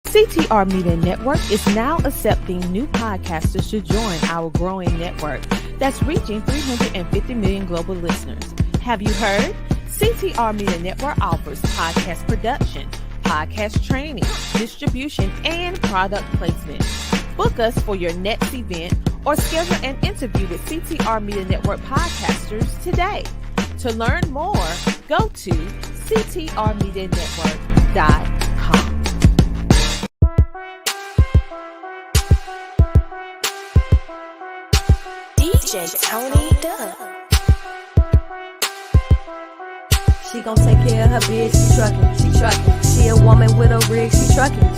CTR Media Network is now accepting new podcasters to join our growing network that's reaching 350 million global listeners. Have you heard? CTR Media Network offers podcast production, podcast training, distribution, and product placement. Book us for your next event or schedule an interview with CTR Media Network podcasters today. To learn more, go to ctrmedianetwork.com. DJ Tony Duck. She gon' take care of her bitch, she truckin'. She a woman with a rig, she truckin'.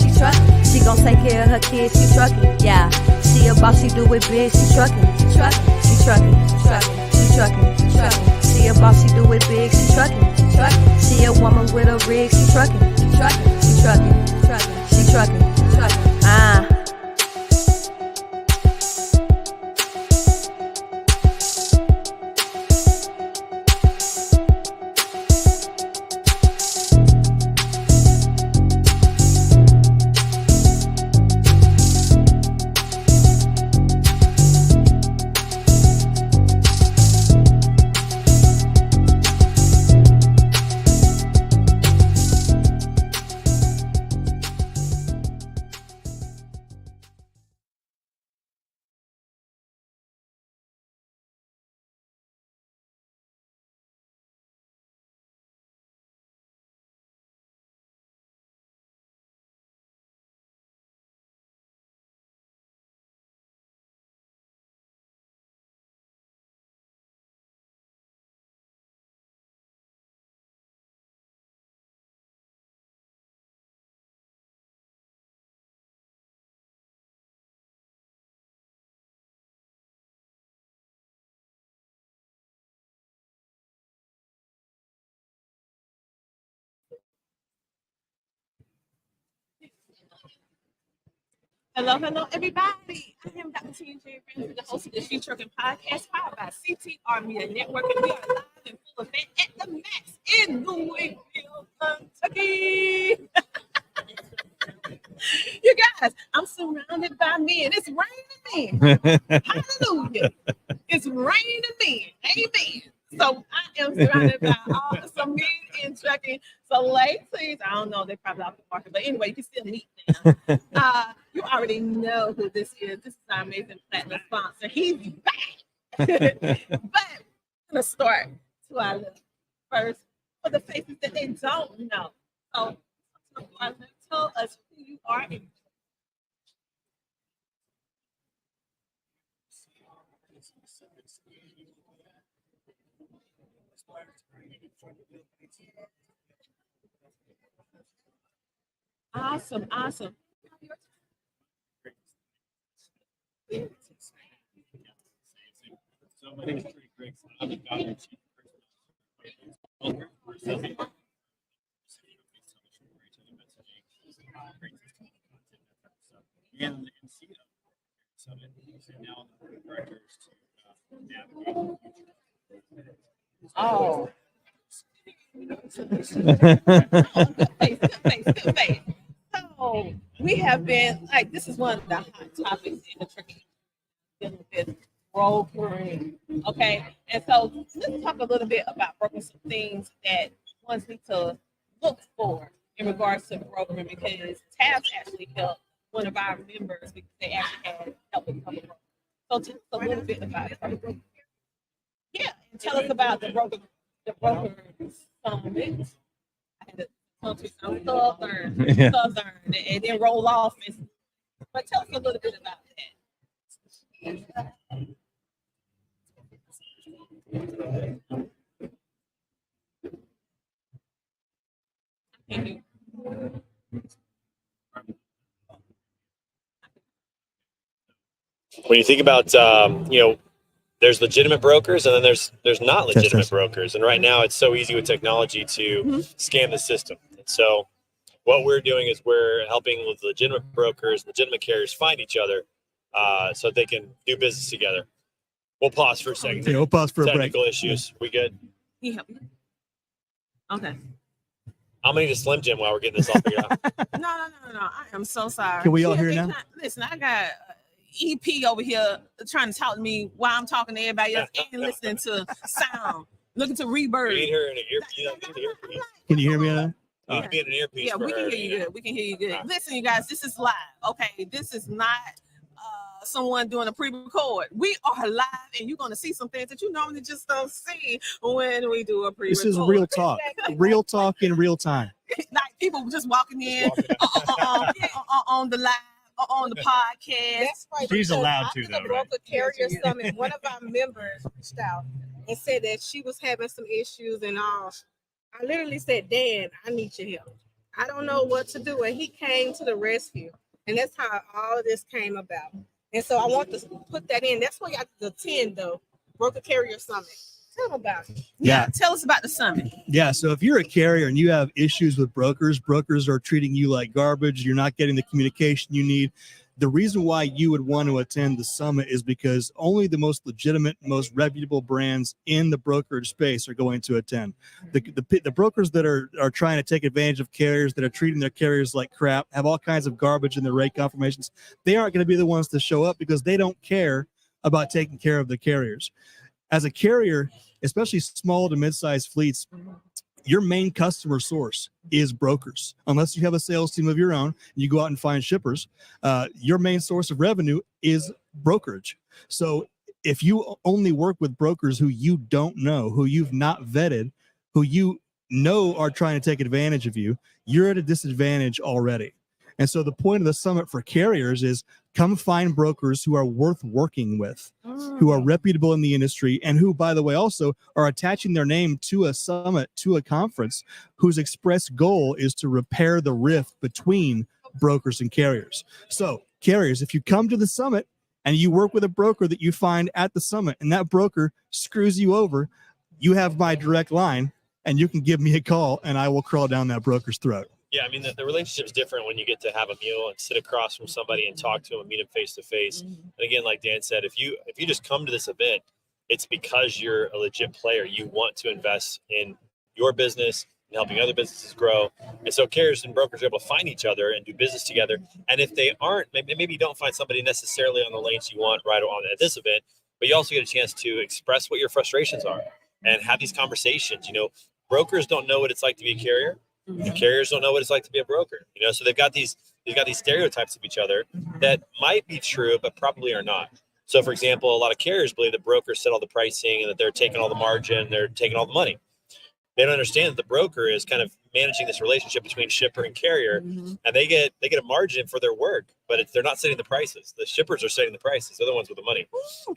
She gon' take care of her kids, she truckin'. Yeah, she a boss, she do it big, she truckin'. She a boss, she do it big, she truckin'. She a woman with a rig, she truckin'. She truckin'. Hello, everybody. I am Dr. T.J. Ramsey, the host of the She Trucking Podcast, powered by CTR Media Network, and we are live in full effect at the Max in Louisville, Kentucky. You guys, I'm surrounded by men. It's raining men. Hallelujah. It's raining men. Amen. So I am surrounded by all some men in trucking. So ladies, I don't know, they're probably off the market, but anyway, you can still meet them. You already know who this is. This is our amazing platinum sponsor. He's back. But I'm gonna start to our list first for the faces that they don't know. So tell us who you are. Awesome. Oh. Good face. so we have been like, this is one of the hot topics in the trucking dealing with brokering. Okay, and so let's talk a little bit about brokering, some things that ones need to look for in regards to brokering, because TAFS actually helped one of our members because they actually had help with become a broker. So tell us a little bit about it. Yeah, and tell us about the broker summit. I had to come to some southern, and then roll off. But tell us a little bit about that. When you think about, there's legitimate brokers and then there's not legitimate brokers. And right now it's so easy with technology to scam the system. And so what we're doing is we're helping with legitimate brokers, legitimate carriers find each other so they can do business together. We'll pause for a second. Yeah, we'll pause for a break. Technical issues. We good? Yeah. Okay. I'm gonna need a Slim Jim while we're getting this all figured out. No. I am so sorry. Can we all hear now? Listen, I got EP over here trying to talk to me while I'm talking to everybody else and listening to sound, looking to reverb. We need her in an earpiece. Can you hear me now? You can be in an earpiece. Yeah, we can hear you good. We can hear you good. Listen, you guys, this is live. Okay, this is not someone doing a pre-record. We are live, and you're going to see some things that you normally just don't see when we do a pre-record. This is real talk. Real talk in real time. Like people just walking in on the live, on the podcast. That's right. She's allowed After to, the though, Broker right? Carrier Summit, one of our members reached out and said that she was having some issues and all. I literally said, Dan, I need your help. I don't know what to do. And he came to the rescue. And that's how all of this came about. And so I want to put that in. That's why you have to attend, though, Broker Carrier Summit. Tell them about it. Yeah. Tell us about the summit. Yeah. So if you're a carrier and you have issues with brokers are treating you like garbage, you're not getting the communication you need. The reason why you would want to attend the summit is because only the most legitimate, most reputable brands in the brokerage space are going to attend. The brokers that are trying to take advantage of carriers, that are treating their carriers like crap, have all kinds of garbage in their rate confirmations. They aren't going to be the ones to show up because they don't care about taking care of the carriers. As a carrier, especially small to mid-sized fleets, your main customer source is brokers. Unless you have a sales team of your own and you go out and find shippers, your main source of revenue is brokerage. So if you only work with brokers who you don't know, who you've not vetted, who you know are trying to take advantage of you, you're at a disadvantage already. And so the point of the summit for carriers is come find brokers who are worth working with, who are reputable in the industry, and who, by the way, also are attaching their name to a summit, to a conference, whose express goal is to repair the rift between brokers and carriers. So carriers, if you come to the summit and you work with a broker that you find at the summit and that broker screws you over, you have my direct line and you can give me a call and I will crawl down that broker's throat. Yeah, I mean, the relationship is different when you get to have a meal and sit across from somebody and talk to them and meet them face to face. And again, like Dan said, if you just come to this event, it's because you're a legit player. You want to invest in your business and helping other businesses grow. And so carriers and brokers are able to find each other and do business together. And if they aren't, maybe you don't find somebody necessarily on the lanes you want right on at this event, but you also get a chance to express what your frustrations are and have these conversations. You know, brokers don't know what it's like to be a carrier. And carriers don't know what it's like to be a broker, you know, so they've got these stereotypes of each other that might be true, but probably are not. So, for example, a lot of carriers believe that brokers set all the pricing and that they're taking all the margin, they're taking all the money. They don't understand that the broker is kind of managing this relationship between shipper and carrier, and they get a margin for their work, but they're not setting the prices. The shippers are setting the prices; they're the ones with the money.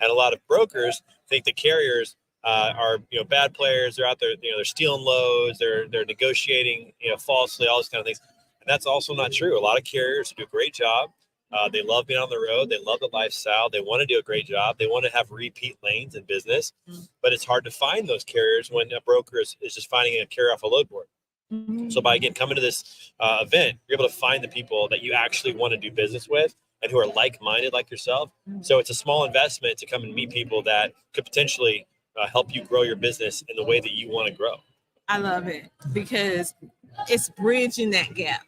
And a lot of brokers think the carriers are bad players. They're out there, they're stealing loads, they're negotiating falsely, all these kind of things. And that's also not true. A lot of carriers do a great job. They love being on the road. They love the lifestyle. They want to do a great job. They want to have repeat lanes in business, but it's hard to find those carriers when a broker is just finding a carrier off a load board. So by coming to this event, you're able to find the people that you actually want to do business with and who are like-minded like yourself. So it's a small investment to come and meet people that could potentially help you grow your business in the way that you want to grow. I love it because it's bridging that gap.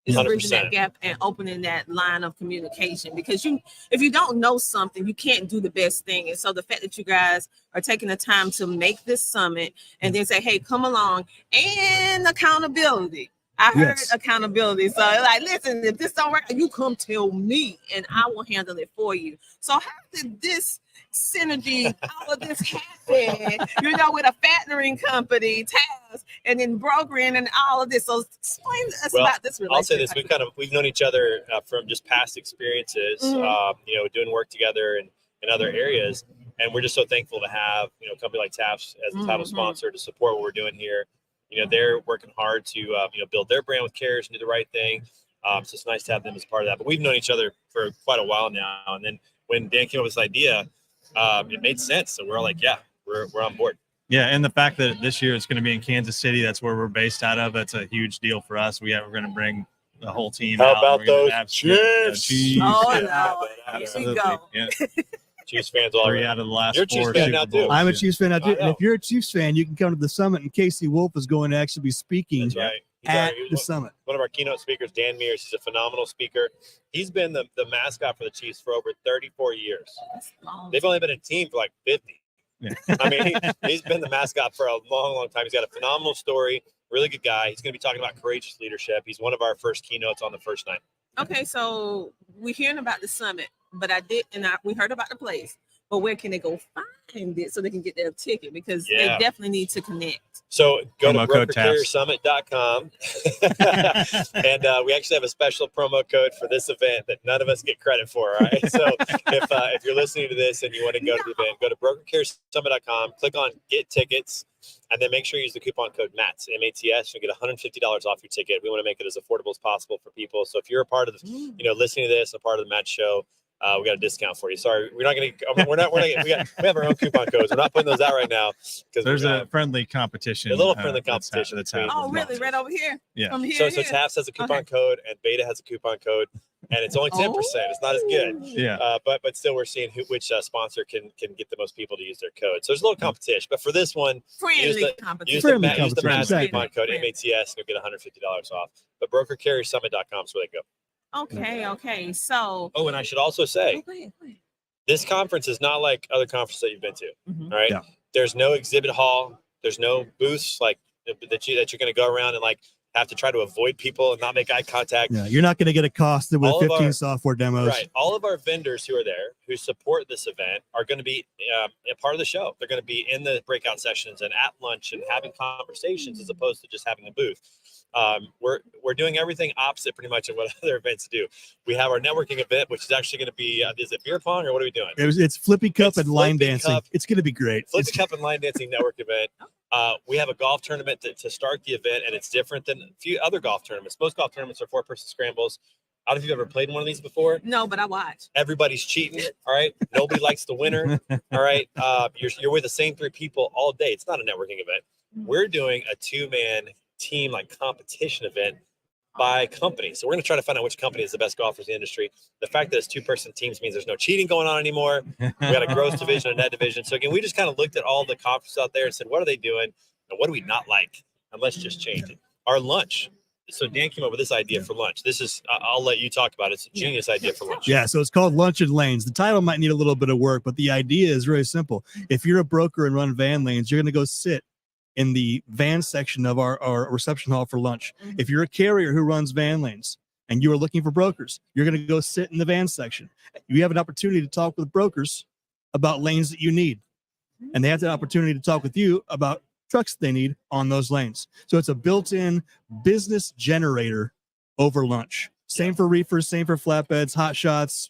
It's 100%. bridging that gap and opening that line of communication, because if you don't know something, you can't do the best thing. And so the fact that you guys are taking the time to make this summit and then say, hey, come along, and accountability. I heard accountability. So like, listen, if this don't work, you come tell me and I will handle it for you. So how did this synergy, all of this happen, with a factoring company, TAFS, and then brokering and all of this? So explain to us about this relationship. I'll say this: we've known each other from just past experiences, doing work together in other areas, and we're just so thankful to have a company like TAFS as a title sponsor to support what we're doing here. They're working hard to build their brand with carriers and do the right thing. So it's nice to have them as part of that. But we've known each other for quite a while now, and then when Dan came up with this idea, it made sense. So we're all like, yeah, we're on board. Yeah, and the fact that this year it's going to be in Kansas City, that's where we're based out of. That's a huge deal for us. We're going to bring the whole team How out. about We're gonna those have Chiefs? Oh, no. Absolutely. Here we go. Yeah. Chiefs fans all 3 around. out of the last You're a 4 Chiefs fan Super now, too. Bowls. I'm a Chiefs fan. I And know. if you're a Chiefs fan, you can come to the summit, and Casey Wolf is going to actually be speaking That's right. at the summit. One of our keynote speakers, Dan Mears, he's a phenomenal speaker. He's been the mascot for the Chiefs for over 34 years. They've only been a team for like 50. Yeah. I mean, he's been the mascot for a long, long time. He's got a phenomenal story, really good guy. He's going to be talking about courageous leadership. He's one of our first keynotes on the first night. Okay, so we're hearing about the summit, but we heard about the place. But where can they go find it so they can get their ticket? Because they definitely need to connect. So go to Promo code TAFS. brokercarriersummit.com. And we actually have a special promo code for this event that none of us get credit for. All right. So if you're listening to this and you want to go to the event, go to brokercariersummit.com, click on get tickets, and then make sure you use the coupon code MATS, MATS. You'll get $150 off your ticket. We want to make it as affordable as possible for people. So if you're a part of the, listening to this, a part of the MATS show, we got a discount for you. Sorry, we're not going to. We have our own coupon codes. We're not putting those out right now because there's a friendly competition. A little friendly competition. That's Oh, really? Right over here? Yeah. From here. So TAFS has a coupon code and Beta has a coupon code, and it's only 10%. It's not as good. Yeah. But still, we're seeing which sponsor can get the most people to use their code. So there's a little competition. But for this one, use the MATS coupon code MATS, and you'll get $150 off. But brokercarriersummit.com is where they go. Okay. So. Oh, and I should also say, this conference is not like other conferences that you've been to. All right. Yeah. There's no exhibit hall. There's no booths like that you're going to go around and like have to try to avoid people and not make eye contact. Yeah, you're not going to get accosted with 15 software demos. Right. All of our vendors who are there, who support this event, are going to be a part of the show. They're going to be in the breakout sessions and at lunch and having conversations as opposed to just having a booth. We're doing everything opposite pretty much of what other events do. We have our networking event, which is actually going to be, is it beer pong or what are we doing? It's Flippy Cup and line dancing. It's going to be great. Flippy Cup and line dancing network event. We have a golf tournament to start the event, and it's different than a few other golf tournaments. Most golf tournaments are 4-person scrambles. I don't know if you've ever played in one of these before. No, but I watch. Everybody's cheating. All right. Nobody likes the winner. All right. You're with the same 3 people all day. It's not a networking event. We're doing a 2-man team like competition event by company. So we're going to try to find out which company is the best golfers in the industry. The fact that it's 2-person teams means there's no cheating going on anymore. We got a gross division, a net division. So again, we just kind of looked at all the conferences out there and said, what are they doing? And what do we not like? And let's just change it. Our lunch. So Dan came up with this idea for lunch. This is, I'll let you talk about it. It's a genius idea for lunch. Yeah, so it's called Lunch and Lanes. The title might need a little bit of work, but the idea is really simple. If you're a broker and run van lanes, you're going to go sit in the van section of our reception hall for lunch. If you're a carrier who runs van lanes and you are looking for brokers, you're going to go sit in the van section. You have an opportunity to talk with brokers about lanes that you need. And they have the opportunity to talk with you about trucks they need on those lanes. So it's a built-in business generator over lunch. Same for reefers, same for flatbeds, hot shots,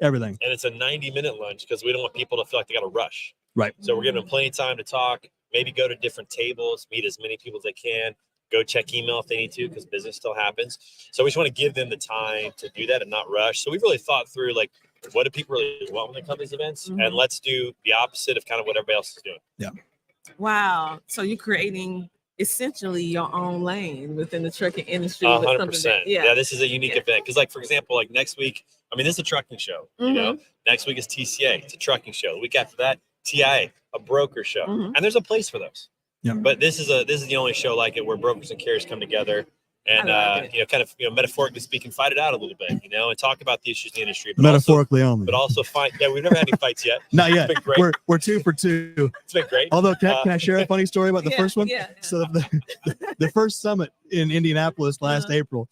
everything. And it's a 90-minute lunch because we don't want people to feel like they got to rush. Right. So we're giving them plenty of time to talk, maybe go to different tables, meet as many people as they can, go check email if they need to because business still happens. So we just want to give them the time to do that and not rush. So we've really thought through, like, what do people really want when they come to these events? And let's do the opposite of kind of what everybody else is doing. Yeah. Wow. So you're creating essentially your own lane within the trucking industry. 100%. Yeah, this is a unique event. Because, like, for example, like next week, I mean, this is a trucking show. You know, next week is TCA. It's a trucking show. The week after that, TIA, a broker show. And there's a place for those. Yeah. But this is the only show like it where brokers and carriers come together and kind of metaphorically speaking, fight it out a little bit, and talk about the issues in the industry. But Metaphorically only. But also fight. Yeah, we've never had any fights yet. Not yet. It's been great. We're 2 for 2. It's been great. Although, can I share a funny story about the first one? Yeah. So the first summit in Indianapolis last April,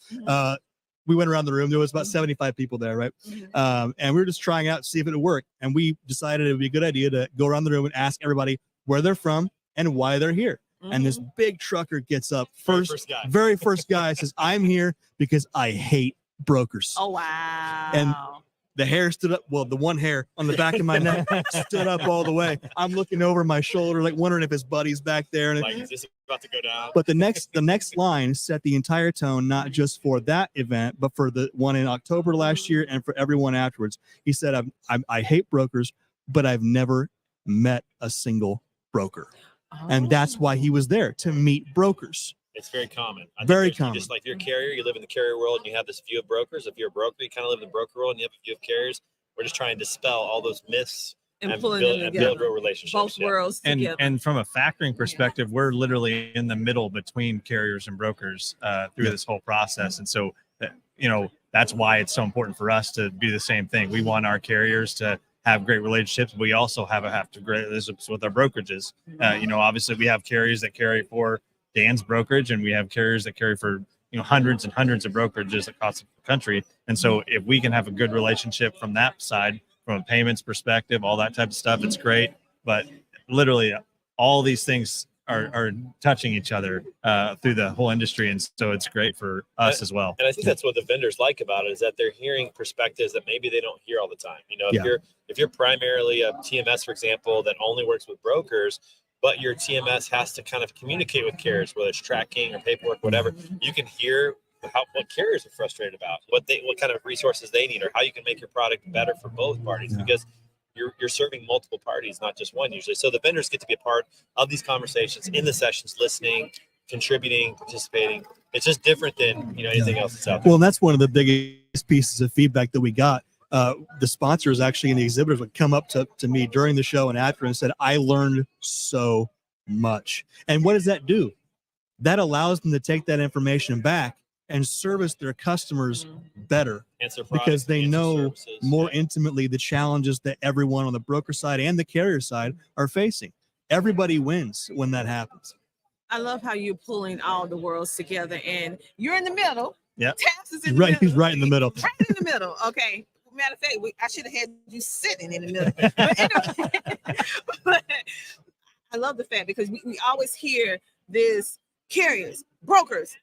we went around the room. There was about 75 people there, right? And we were just trying out to see if it would work. And we decided it would be a good idea to go around the room and ask everybody where they're from and why they're here. And this big trucker gets up very first guy says, "I'm here because I hate brokers." Oh, wow. And the hair stood up. Well, the one hair on the back of my neck stood up all the way. I'm looking over my shoulder, like wondering if his buddy's back there. And is this about to go down? But the next line set the entire tone, not just for that event, but for the one in October last year and for everyone afterwards. He said, I hate brokers, but I've never met a single broker. And that's why he was there, to meet brokers. It's very common. Very common. Just like if you're a carrier, you live in the carrier world and you have this view of brokers. If you're a broker, you kind of live in the broker world and you have a view of carriers. We're just trying to dispel all those myths and build real relationships. Both worlds together. And from a factoring perspective, we're literally in the middle between carriers and brokers through this whole process. And so, that's why it's so important for us to do the same thing. We want our carriers to have great relationships. We also have to great relationships with our brokerages. Obviously we have carriers that carry for Dan's brokerage, and we have carriers that carry for hundreds and hundreds of brokerages across the country. And so if we can have a good relationship from that side, from a payments perspective, all that type of stuff, it's great. But literally all these things are touching each other through the whole industry, and so it's great for us as well. And I think that's what the vendors like about it, is that they're hearing perspectives that maybe they don't hear all the time. If you're primarily a TMS, for example, that only works with brokers, but your TMS has to kind of communicate with carriers, whether it's tracking or paperwork, whatever, you can hear what carriers are frustrated about, what kind of resources they need, or how you can make your product better for both parties, because you're serving multiple parties, not just one usually. So the vendors get to be a part of these conversations, in the sessions, listening, contributing, participating. It's just different than anything else that's out there. Well, that's one of the biggest pieces of feedback that we got. The sponsors actually and the exhibitors would come up to me during the show and after and said, "I learned so much." And what does that do? That allows them to take that information back and service their customers better, because they know more intimately the challenges that everyone on the broker side and the carrier side are facing. Everybody wins when that happens. I love how you're pulling all the worlds together, and you're in the middle. Yeah, TAFS is in the middle. He's right in the middle. Right in the middle. Okay. Matter of fact, I should have had you sitting in the middle. But anyway, but I love the fact, because we always hear this carriers, brokers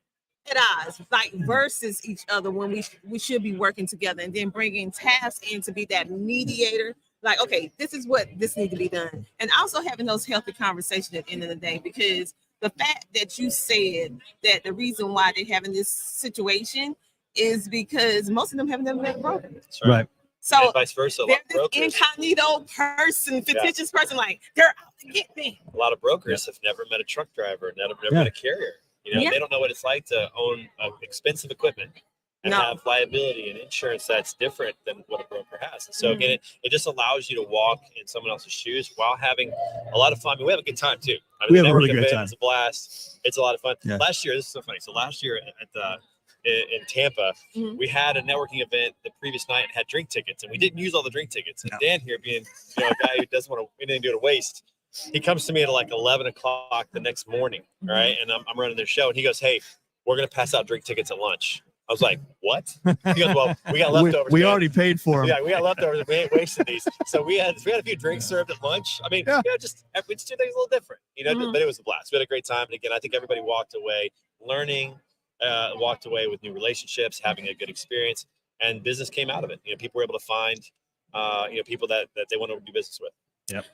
at odds, like versus each other, when we should be working together, and then bringing TAFS in to be that mediator. Like, okay, this is what this needs to be done. And also having those healthy conversations at the end of the day, because the fact that you said that the reason why they're having this situation is because most of them have never met a broker. Right. So and vice versa. They're this incognito person, fictitious person, like they're out to get me. A lot of brokers have never met a truck driver, never met a carrier. They don't know what it's like to own expensive equipment and have liability and insurance that's different than what a broker has. And so again, it just allows you to walk in someone else's shoes while having a lot of fun. I mean, we have a good time too. We have a really good time. It's a blast. It's a lot of fun. Yeah. Last year, this is so funny. So last year in Tampa, we had a networking event the previous night and had drink tickets, and we didn't use all the drink tickets. And Dan here, being a guy who doesn't want to anything to do to waste, he comes to me at like 11 o'clock the next morning, right? And I'm running their show, and he goes, "Hey, we're gonna pass out drink tickets at lunch." I was like, "What?" He goes, "Well, we got leftovers. We already paid for them. Yeah, we got leftovers. We ain't wasting these." So we had a few drinks served at lunch. I mean, just we just do things a little different, But it was a blast. We had a great time, and again, I think everybody walked away learning, walked away with new relationships, having a good experience, and business came out of it. People were able to find, people that they want to do business with. Yep.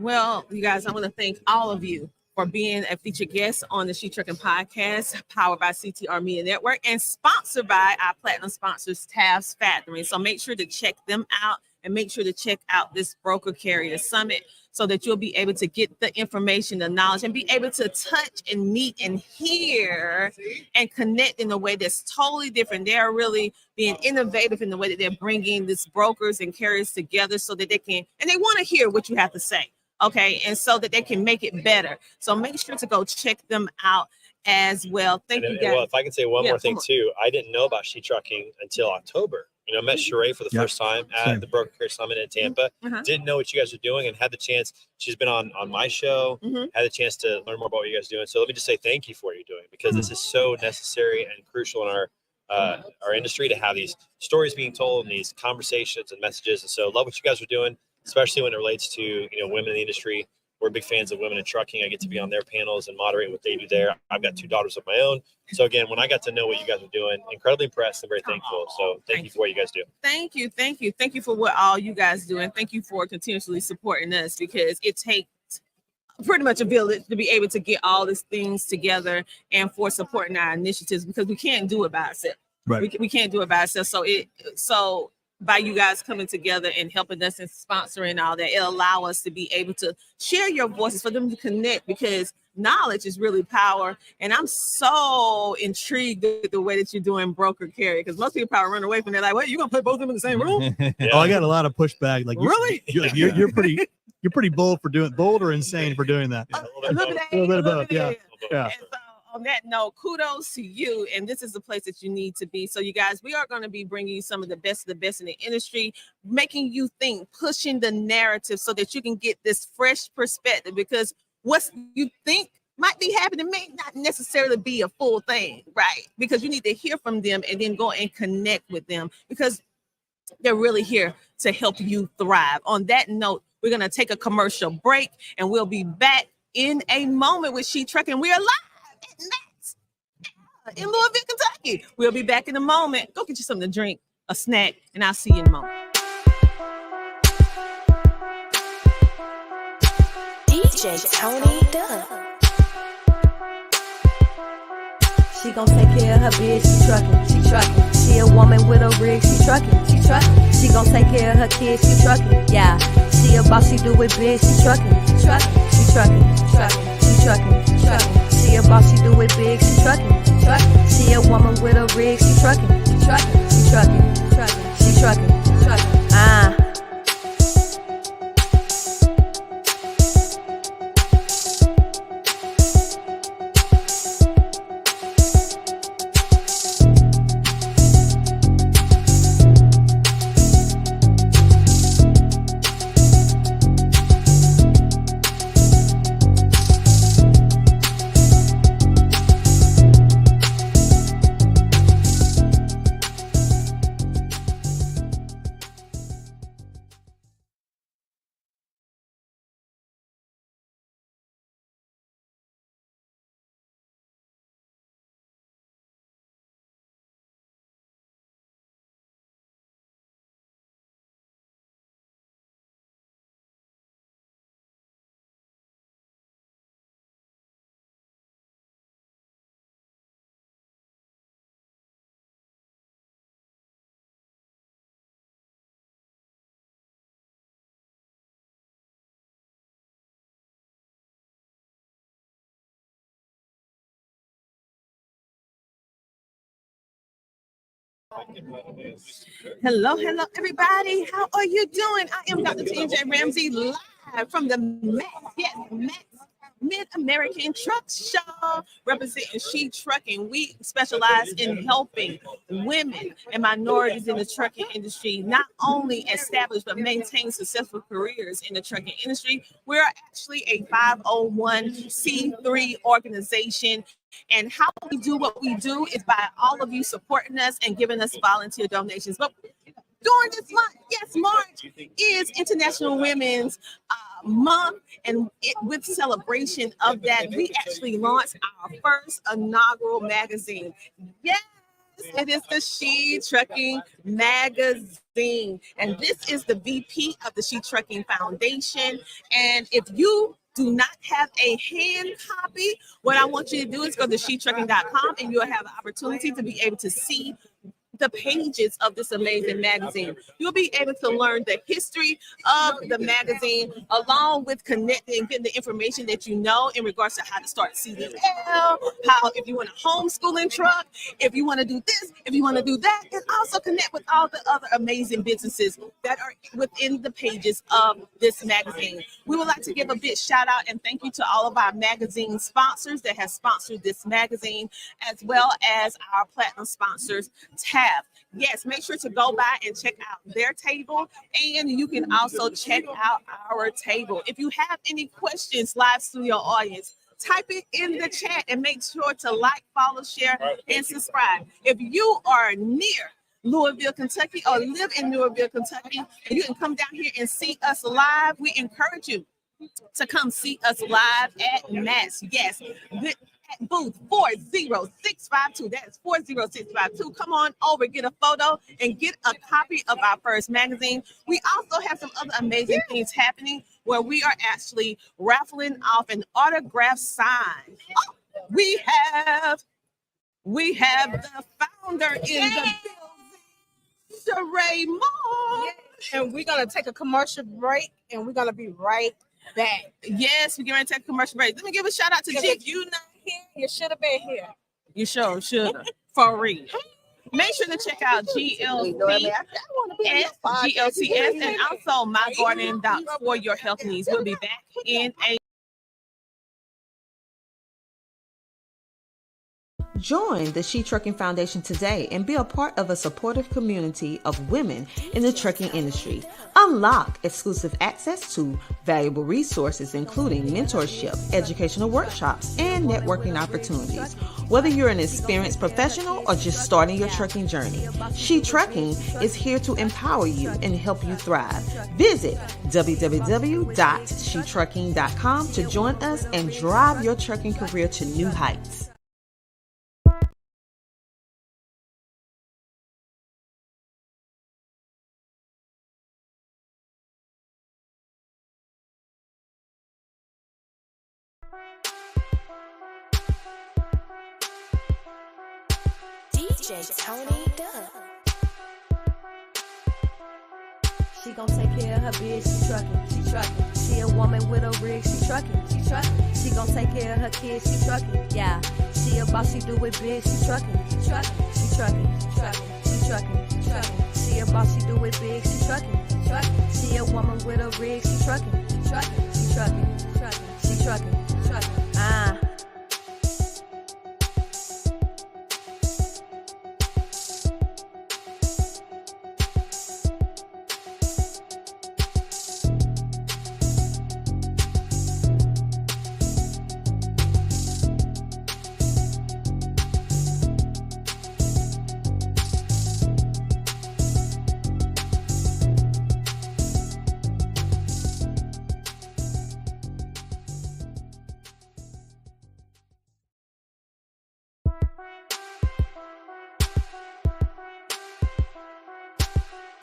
Well, you guys, I want to thank all of you for being a featured guest on the She Trucking Podcast, powered by CTR Media Network and sponsored by our platinum sponsors, TAFS Factoring. So make sure to check them out, and make sure to check out this Broker Carrier Summit, so that you'll be able to get the information, the knowledge, and be able to touch and meet and hear and connect in a way that's totally different. They're really being innovative in the way that they're bringing these brokers and carriers together, so that they can, and they want to hear what you have to say. Okay, and so that they can make it better. So make sure to go check them out. as well. Thank you guys. Well, if I can say one Yeah, more thing come on. too, I didn't know about She Trucking until October. I met Sheree for the Yep. first time at Same. the Broker Career Summit in Tampa. Uh-huh. Didn't know what you guys were doing and had the chance. She's been on my show, had the chance to learn more about what you guys are doing. So let me just say thank you for what you're doing, because this is so necessary and crucial in our industry to have these stories being told and these conversations and messages. And so love what you guys are doing, especially when it relates to women in the industry. We're big fans of women in trucking. I get to be on their panels and moderate what they do there. I've got 2 daughters of my own. So again, when I got to know what you guys are doing, incredibly impressed and very thankful. So thank you for what you guys do. Thank you. Thank you. Thank you for what all you guys do. And thank you for continuously supporting us, because it takes pretty much a village to be able to get all these things together and for supporting our initiatives, because we can't do it by ourselves. Right. We can't do it by ourselves. So by you guys coming together and helping us and sponsoring all that, it'll allow us to be able to share your voices, for them to connect, because knowledge is really power. And I'm so intrigued with the way that you're doing broker carrier, because most people probably run away from there like, what, you gonna put both of them in the same room? Oh, I got a lot of pushback. Like, Really? You're pretty bold or insane for doing that. A little bit of both. Yeah. Yeah. And so on that note, kudos to you. And this is the place that you need to be. So you guys, we are going to be bringing you some of the best in the industry, making you think, pushing the narrative so that you can get this fresh perspective, because what you think might be happening may not necessarily be a full thing, right? Because you need to hear from them and then go and connect with them, because they're really here to help you thrive. On that note, we're going to take a commercial break, and we'll be back in a moment with She Trucking. We are live at Matt's in Louisville, Kentucky. We'll be back in a moment. Go get you something to drink, a snack, and I'll see you in a moment. DJ Tony Dubb. She gon' take care of her bitch, she truckin'. She a woman with a rig, she truckin'. She gon' take care of her kids, she truckin'. Yeah, she a boss, she do it big, she truckin'. She truckin'. She a boss, she do it big, she truckin'. She a woman with a rig, she truckin'. She truckin'. Hello, everybody. How are you doing? I am Dr. TJ Ramsey, live from the Mid-American Truck Show, representing She Trucking. We specialize in helping women and minorities in the trucking industry not only establish but maintain successful careers in the trucking industry. We're actually a 501c3 organization. And how we do what we do is by all of you supporting us and giving us volunteer donations. But during this month, yes, March is International Women's Month, and with celebration of that, we actually launched our first inaugural magazine. Yes, it is the She Trucking magazine, and this is the VP of the She Trucking Foundation. And if you do not have a hand copy, what I want you to do is go to shetrucking.com, and you'll have the opportunity to be able to see the pages of this amazing magazine. You'll be able to learn the history of the magazine, along with connecting and getting the information that you know in regards to how to start CDL, how if you want a homeschooling truck, if you want to do this, if you want to do that, and also connect with all the other amazing businesses that are within the pages of this magazine. We would like to give a big shout out and thank you to all of our magazine sponsors that have sponsored this magazine, as well as our platinum sponsors, TAFS. Yes, make sure to go by and check out their table, and you can also check out our table. If you have any questions, live studio audience, type it in the chat and make sure to like, follow, share, and subscribe. If you are near Louisville, Kentucky, or live in Louisville, Kentucky, and you can come down here and see us live, we encourage you to come see us live at Mass. Yes, at booth 40652. That's 40652. Come on over, get a photo, and get a copy of our first magazine. We also have some other amazing things happening where we are actually raffling off an autograph sign. Oh, we have the founder in the building, Sheree Moore. And we're gonna take a commercial break, and we're gonna be right back. Yes, we're going to take a commercial break. Let me give a shout out to G. If you not here, you should have been here. You sure should have. For real. Make sure to check out GLCS, and also My Garden Doc for your health needs. We'll be back in a Join the She Trucking Foundation today and be a part of a supportive community of women in the trucking industry. Unlock exclusive access to valuable resources, including mentorship, educational workshops, and networking opportunities. Whether you're an experienced professional or just starting your trucking journey, She Trucking is here to empower you and help you thrive. Visit www.shetrucking.com to join us and drive your trucking career to new heights. DJ Tony Dubb. She gon' take care of her bitch, she truckin', she truckin'. She a woman with a rig, she truckin', she truckin'. She gon' take care of her kids, she truckin', yeah. She a boss, she do it big, she truckin', she truckin', she truckin', she truckin', she truckin', she truckin'. She a boss, she do it big, she truckin', she truckin'. She a woman with a rig, she truckin', she truckin', she truckin', she truckin', she truckin', she truckin'.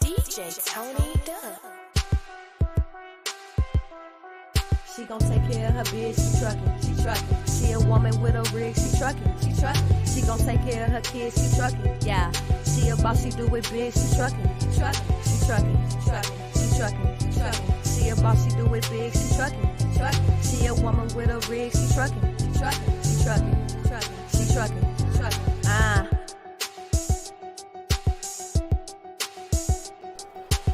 DJ Tony Dubb. She gon' take care of her bitch, she truckin', she truckin'. She a woman with a rig, she truckin', she truckin'. She gon' take care of her kids, she truckin', yeah. She a boss, she do it big, she truckin', she truckin', she truckin', she truckin', she truckin', she truckin'. She a boss, she do it big, she truckin', she truckin'. She a woman with a rig, she truckin', she truckin', she truckin', she truckin', she truckin', she truckin'.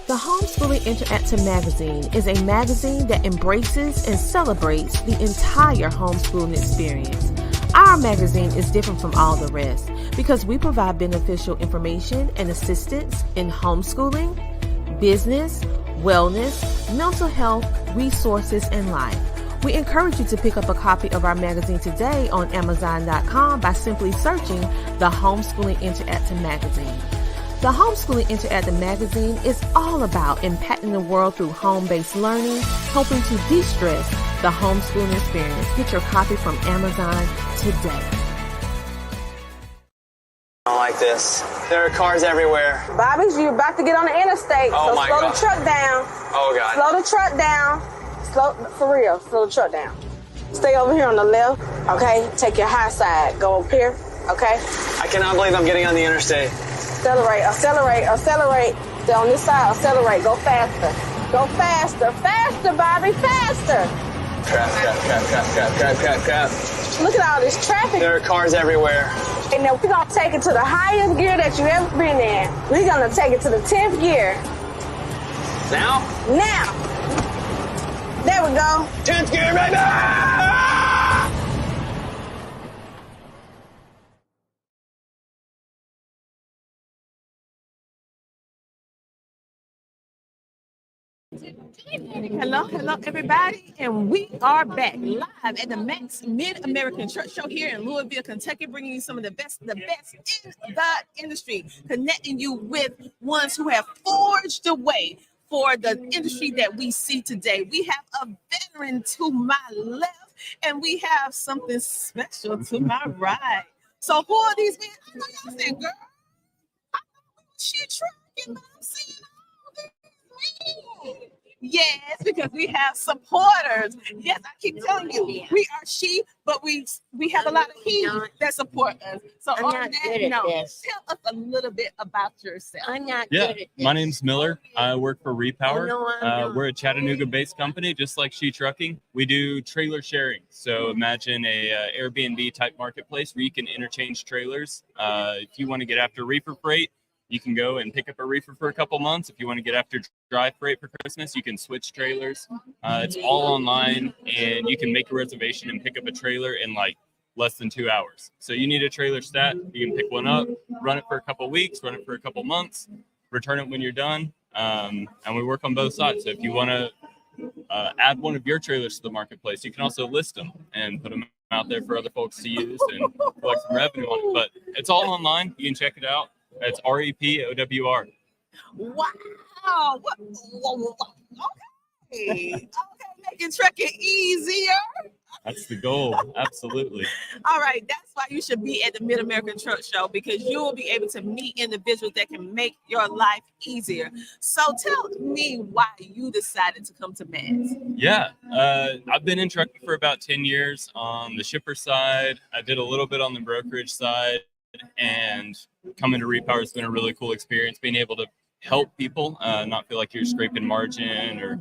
The Homeschooling Interactive Magazine is a magazine that embraces and celebrates the entire homeschooling experience. Our magazine is different from all the rest because we provide beneficial information and assistance in homeschooling, business, wellness, mental health, resources, and life. We encourage you to pick up a copy of our magazine today on Amazon.com by simply searching the Homeschooling Interactive Magazine. The Homeschooling Interactive Magazine is all about impacting the world through home-based learning, helping to de-stress the homeschooling experience. Get your copy from Amazon today. I don't like this. There are cars everywhere. Bobby, you're about to get on the interstate, Oh so my slow God. the truck down. Oh, God. Slow the truck down. For real, slow the truck down. Stay over here on the left, okay? Take your high side. Go up here, okay? I cannot believe I'm getting on the interstate. Accelerate, accelerate, accelerate. Stay on this side, accelerate. Go faster. Go faster. Faster, Bobby, faster. Crap. Look at all this traffic. There are cars everywhere. And now we're going to take it to the highest gear that you've ever been in. We're going to take it to the 10th gear. Now? Now. There we go. 10th gear, baby! Hello, everybody, and we are back live at the Max Mid-American Truck Show here in Louisville, Kentucky, bringing you some of the best in the industry, connecting you with ones who have forged the way for the industry that we see today. We have a veteran to my left, and we have something special to my right. So who are these men? I know y'all said, girl, I know she trucking, but I'm seeing all these men. Yes, because we have supporters. Yes, I keep telling you, we are she, but we have a lot of he that support us. So I'm on not that good at note, this. tell us a little bit about yourself. I'm not Yeah, good at this. my name's Miller. I work for Repower. No, I'm not. We're a Chattanooga-based company, just like She Trucking. We do trailer sharing. So imagine a Airbnb type marketplace where you can interchange trailers. If you want to get after reefer freight, you can go and pick up a reefer for a couple months. If you want to get after dry freight for Christmas, you can switch trailers. It's all online, and you can make a reservation and pick up a trailer in like less than 2 hours. So you need a trailer stat, you can pick one up, run it for a couple weeks, run it for a couple months, return it when you're done. And we work on both sides. So if you want to add one of your trailers to the marketplace, you can also list them and put them out there for other folks to use and collect some revenue on it. But it's all online. You can check it out. It's REPOWR. Wow. Okay, making trucking easier. That's the goal. Absolutely. All right, that's why you should be at the Mid-American Truck Show, because you will be able to meet individuals that can make your life easier. So tell me why you decided to come to Max. Yeah, I've been in trucking for about 10 years on the shipper side. I did a little bit on the brokerage side, and coming to Repower has been a really cool experience, being able to help people not feel like you're scraping margin or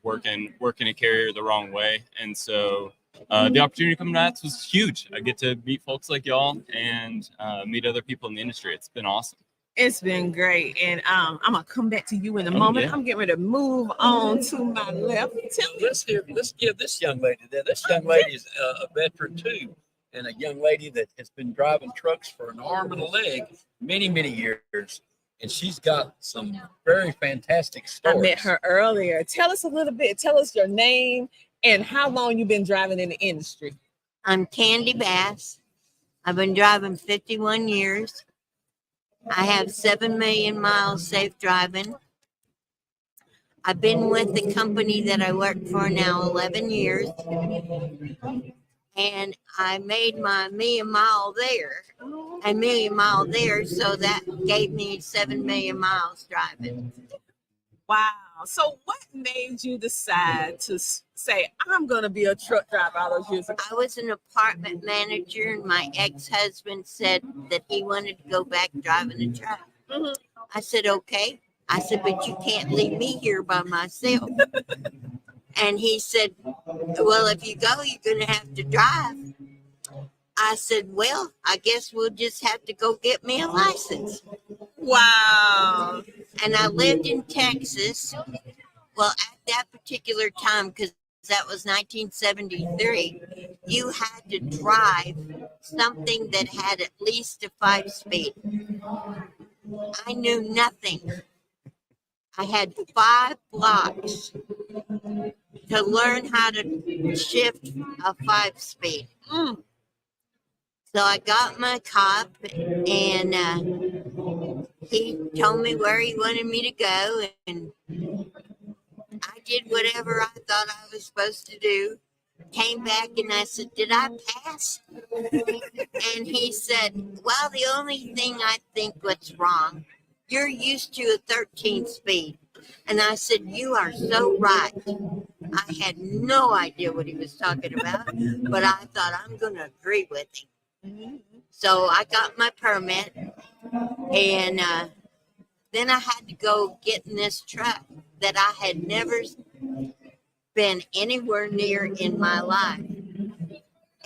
working a carrier the wrong way. And so the opportunity to come to Nats was huge. I get to meet folks like y'all and meet other people in the industry. It's been awesome. It's been great, and I'm gonna come back to you in a moment. Yeah. I'm getting ready to move on to my left. Tell me. Let's give this young lady that. This young lady is a veteran too, and a young lady that has been driving trucks for an arm and a leg many years. And she's got some very fantastic stories. I met her earlier. Tell us a little bit. Tell us your name and how long you've been driving in the industry. I'm Candy Bass. I've been driving 51 years. I have 7 million miles safe driving. I've been with the company that I work for now 11 years. And I made my million mile there, so that gave me 7 million miles driving. Wow. So what made you decide to say, I'm going to be a truck driver all those years ago? I was an apartment manager, and my ex-husband said that he wanted to go back driving a truck. Mm-hmm. I said, okay. I said, but you can't leave me here by myself. And he said, well, if you go, you're going to have to drive. I said, well, I guess we'll just have to go get me a license. Wow. And I lived in Texas. Well, at that particular time, because that was 1973, you had to drive something that had at least a 5-speed. I knew nothing. I had 5 blocks to learn how to shift a 5-speed. So I got my cop, and he told me where he wanted me to go, and I did whatever I thought I was supposed to do. Came back and I said, did I pass? And he said, well, the only thing I think what's wrong, you're used to a 13 speed. And I said, you are so right. I had no idea what he was talking about, but I thought I'm going to agree with him. So I got my permit, and then I had to go get in this truck that I had never been anywhere near in my life.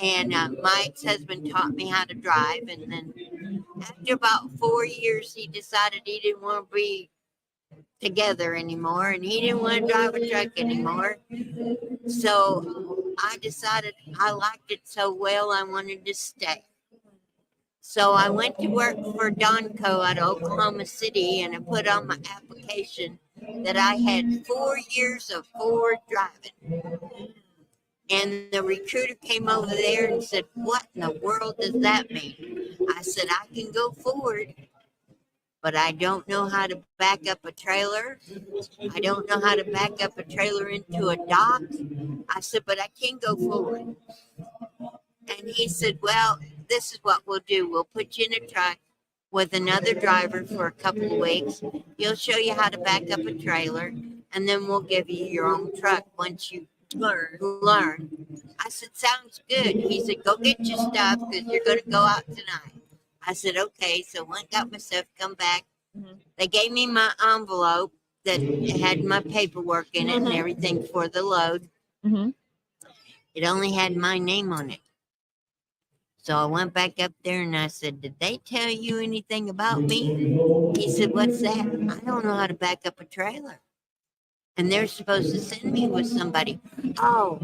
And my ex-husband taught me how to drive, and then after about 4 years, he decided he didn't want to be together anymore, and he didn't want to drive a truck anymore. So I decided I liked it so well, I wanted to stay. So I went to work for Donco at Oklahoma City, and I put on my application that I had 4 years of Ford driving. And the recruiter came over there and said, "What in the world does that mean?" I said, "I can go forward, but I don't know how to back up a trailer. I don't know how to back up a trailer into a dock." I said, "But I can go forward." And he said, "Well, this is what we'll do. We'll put you in a truck with another driver for a couple of weeks. He'll show you how to back up a trailer, and then we'll give you your own truck once you learn." I said, "Sounds good." He said, "Go get your stuff because you're going to go out tonight." I said, "Okay." So went, got my stuff, come back. They gave me my envelope that had my paperwork in it and everything for the load. It only had my name on it. So I went back up there and I said, "Did they tell you anything about me?" He said, "What's that?" "I don't know how to back up a trailer. And they're supposed to send me with somebody." "Oh,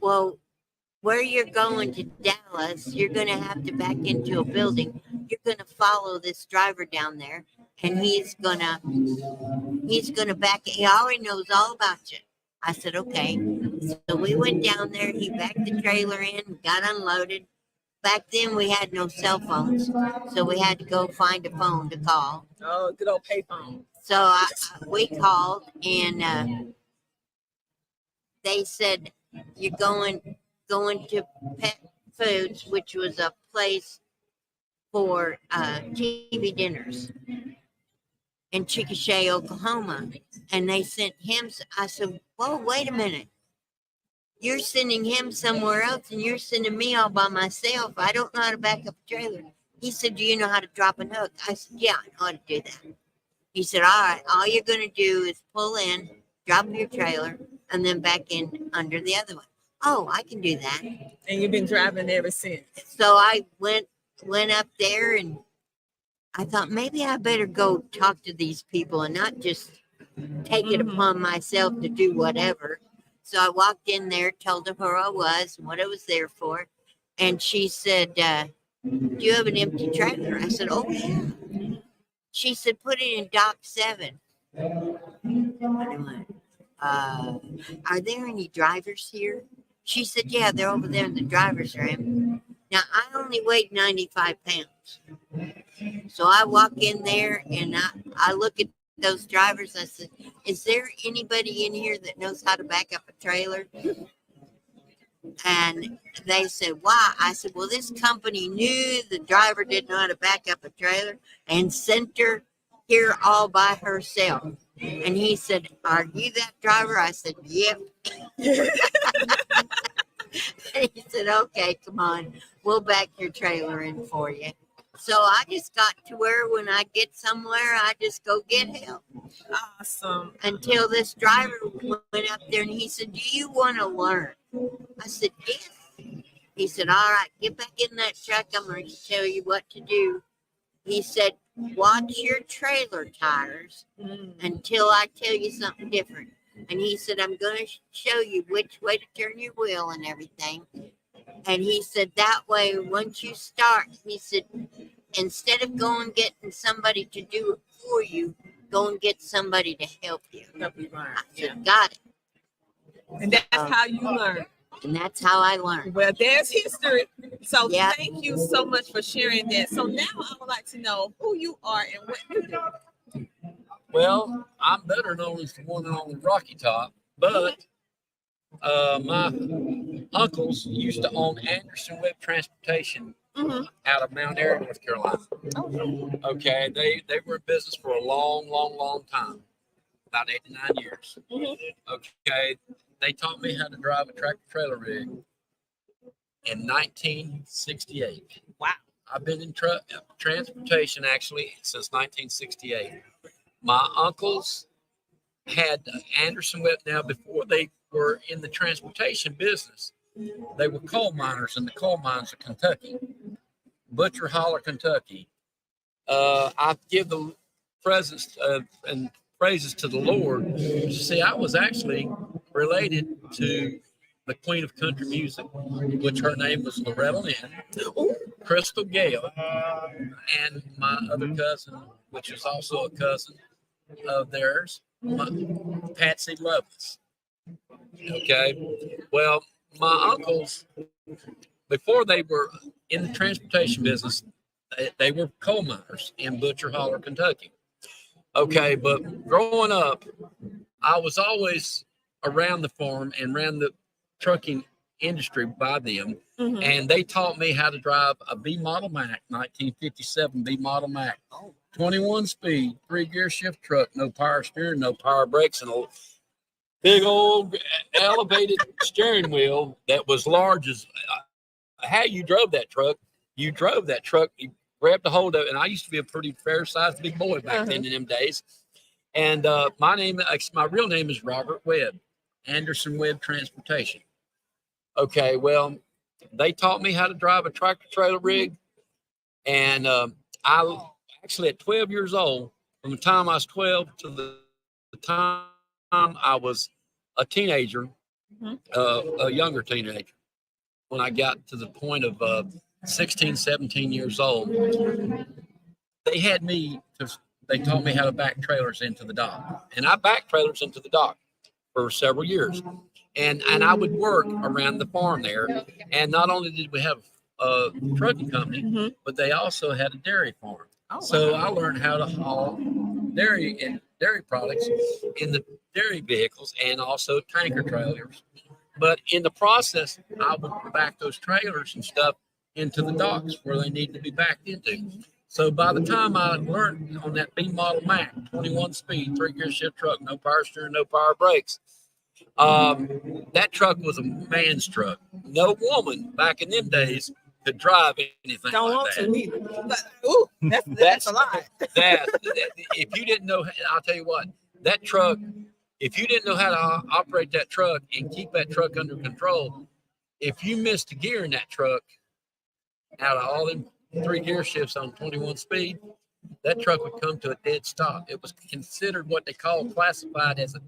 well, where you're going to Dallas, you're going to have to back into a building. You're going to follow this driver down there, and he's going to back. He already knows all about you." I said, "Okay." So we went down there. He backed the trailer in, got unloaded. Back then, we had no cell phones, so we had to go find a phone to call. Oh, good old payphone. So we called, and they said, "You're going to Pet Foods," which was a place for TV dinners in Chickasha, Oklahoma. And they sent him. I said, "Whoa, wait a minute. You're sending him somewhere else, and you're sending me all by myself. I don't know how to back up a trailer." He said, "Do you know how to drop an hook?" I said, "Yeah, I know how to do that." He said, "All right, all you're going to do is pull in, drop your trailer, and then back in under the other one." "Oh, I can do that." And you've been driving ever since. So I went up there, and I thought maybe I better go talk to these people and not just take it upon myself to do whatever. So I walked in there, told her who I was and what I was there for. And she said, "Do you have an empty trailer?" I said, "Oh, yeah." She said, "Put it in dock 7. And I went, "Are there any drivers here?" She said, "Yeah, they're over there in the driver's room." Now, I only weighed 95 pounds. So I walk in there and I look at those drivers. I said, "Is there anybody in here that knows how to back up a trailer?" And they said, "Why?" I said, "Well, this company knew the driver didn't know how to back up a trailer and sent her here all by herself." And he said, "Are you that driver?" I said, "Yep." And he said, "Okay, come on. We'll back your trailer in for you." So I just got to where when I get somewhere, I just go get help. Awesome. Until this driver went up there and he said, "Do you want to learn?" I said, "Yes." He said, "All right, get back in that truck. I'm going to tell you what to do." He said, "Watch your trailer tires until I tell you something different." And he said, "I'm going to show you which way to turn your wheel and everything." And he said, "That way, once you start," he said, "instead of going getting somebody to do it for you, go and get somebody to help you." I said, "Got it." And that's how you learn. And that's how I learned. Well, there's history. So Yeah. Thank you so much for sharing that. So now I would like to know who you are and what you do. Well, I'm better known as the one and only Rocky Top, but my uncles used to own Anderson Web Transportation out of Mount Airy, North Carolina. Okay, they were in business for a long time, about 89 years. Okay, they taught me how to drive a tractor trailer rig in 1968. Wow. I've been in transportation actually since 1968. My uncles had Anderson Webb. Now, before they were in the transportation business, they were coal miners in the coal mines of Kentucky, Butcher Holler, Kentucky. I give the presence and praises to the Lord. See, I was actually related to the Queen of Country Music, which her name was Loretta Lynn, Crystal Gale, and my other cousin, which is also a cousin of theirs, Patsy Lovelace. Okay, well, my uncles, before they were in the transportation business, they were coal miners in Butcher Holler, Kentucky. Okay, but growing up, I was always around the farm and around the trucking industry by them. Mhm. And they taught me how to drive a B model Mac, 1957 B model Mac, 21 speed, 3-gear shift truck, no power steering, no power brakes, and a big old elevated steering wheel that was large as how you drove that truck. You drove that truck, you grabbed a hold of it, and I used to be a pretty fair-sized big boy back then in them days. And my real name is Robert Webb, Anderson Webb Transportation. Okay, well, they taught me how to drive a tractor trailer rig, and I actually at 12 years old, from the time I was 12 to the time I was a teenager, a younger teenager, when I got to the point of 16, 17 years old, they taught me how to back trailers into the dock. And I backed trailers into the dock for several years. And I would work around the farm there. And not only did we have a trucking company, but they also had a dairy farm. So I learned how to haul dairy products in the dairy vehicles and also tanker trailers. But in the process, I would back those trailers and stuff into the docks where they need to be backed into. So by the time I learned on that B model Mac, 21 speed, 3-gear shift truck, no power steering, no power brakes, that truck was a man's truck. No woman back in them days could drive anything Don't like want that. to neither. But, ooh, that's a lot. that if you didn't know, I'll tell you what, that truck, if you didn't know how to operate that truck and keep that truck under control, if you missed a gear in that truck, out of all them 3-gear shifts on 21 speed, that truck would come to a dead stop. It was considered what they classified as a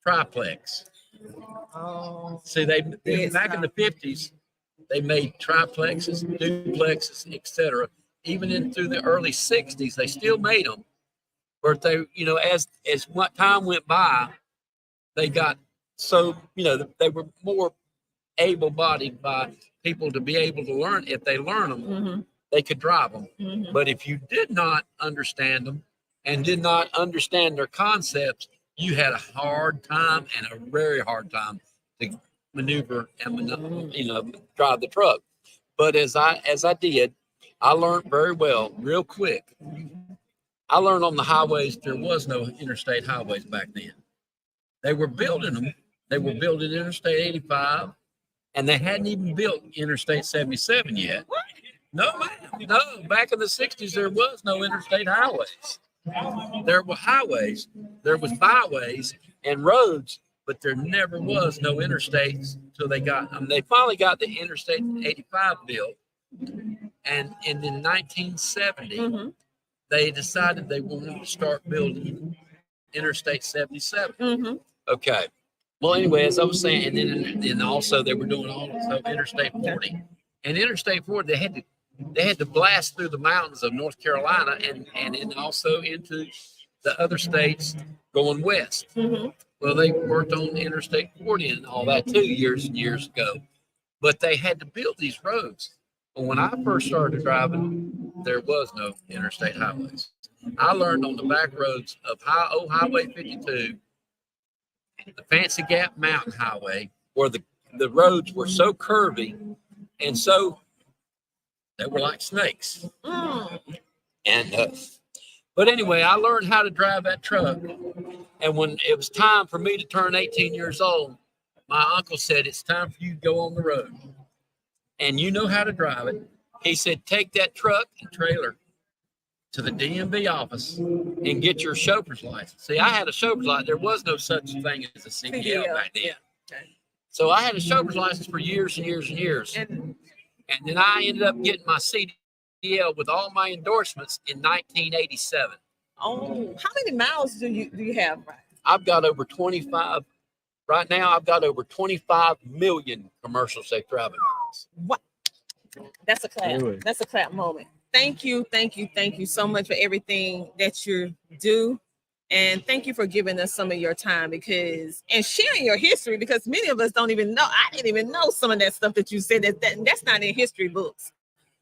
triplex. Oh. See, back in the 50s, they made triplexes, duplexes, etc. Even into the early 60s, they still made them. But they, as what time went by, they got so, they were more able-bodied by people to be able to learn. If they learn them, they could drive them. But if you did not understand them and did not understand their concepts, you had a hard time and a very hard time to maneuver and drive the truck. But as I did, I learned very well, real quick. I learned on the highways. There was no interstate highways back then. They were building them. They were building Interstate 85, and they hadn't even built Interstate 77 yet. No, ma'am. No, back in the 60s, there was no interstate highways. There were highways, there was byways and roads, but there never was no interstates until they finally got the Interstate 85 built. And in 1970, they decided they wanted to start building Interstate 77. Okay. Well, anyway, as I was saying, and then also they were doing all this Interstate 40. And Interstate 40, they had to blast through the mountains of North Carolina and also into the other states going west. Well, they worked on Interstate 40 and all that too years and years ago. But they had to build these roads. Well, when I first started driving, there was no interstate highways. I learned on the back roads of Highway 52, the Fancy Gap Mountain Highway, where the roads were so curvy and so they were like snakes. And but anyway, I learned how to drive that truck. And when it was time for me to turn 18 years old, my uncle said, "It's time for you to go on the road. And you know how to drive it. He said, take that truck and trailer to the DMV office and get your chauffeur's license. See, I had a chauffeur's license. There was no such thing as a CDL back then. So I had a chauffeur's license for years and years and years. And then I ended up getting my CDL with all my endorsements in 1987. Oh, how many miles do you have, right? I've got over 25. Right now, I've got over 25 million commercial safe driving miles. What? That's a clap. That's a clap moment. Thank you so much for everything that you do. And thank you for giving us some of your time and sharing your history, because many of us don't even know. I didn't even know some of that stuff that you said that's not in history books.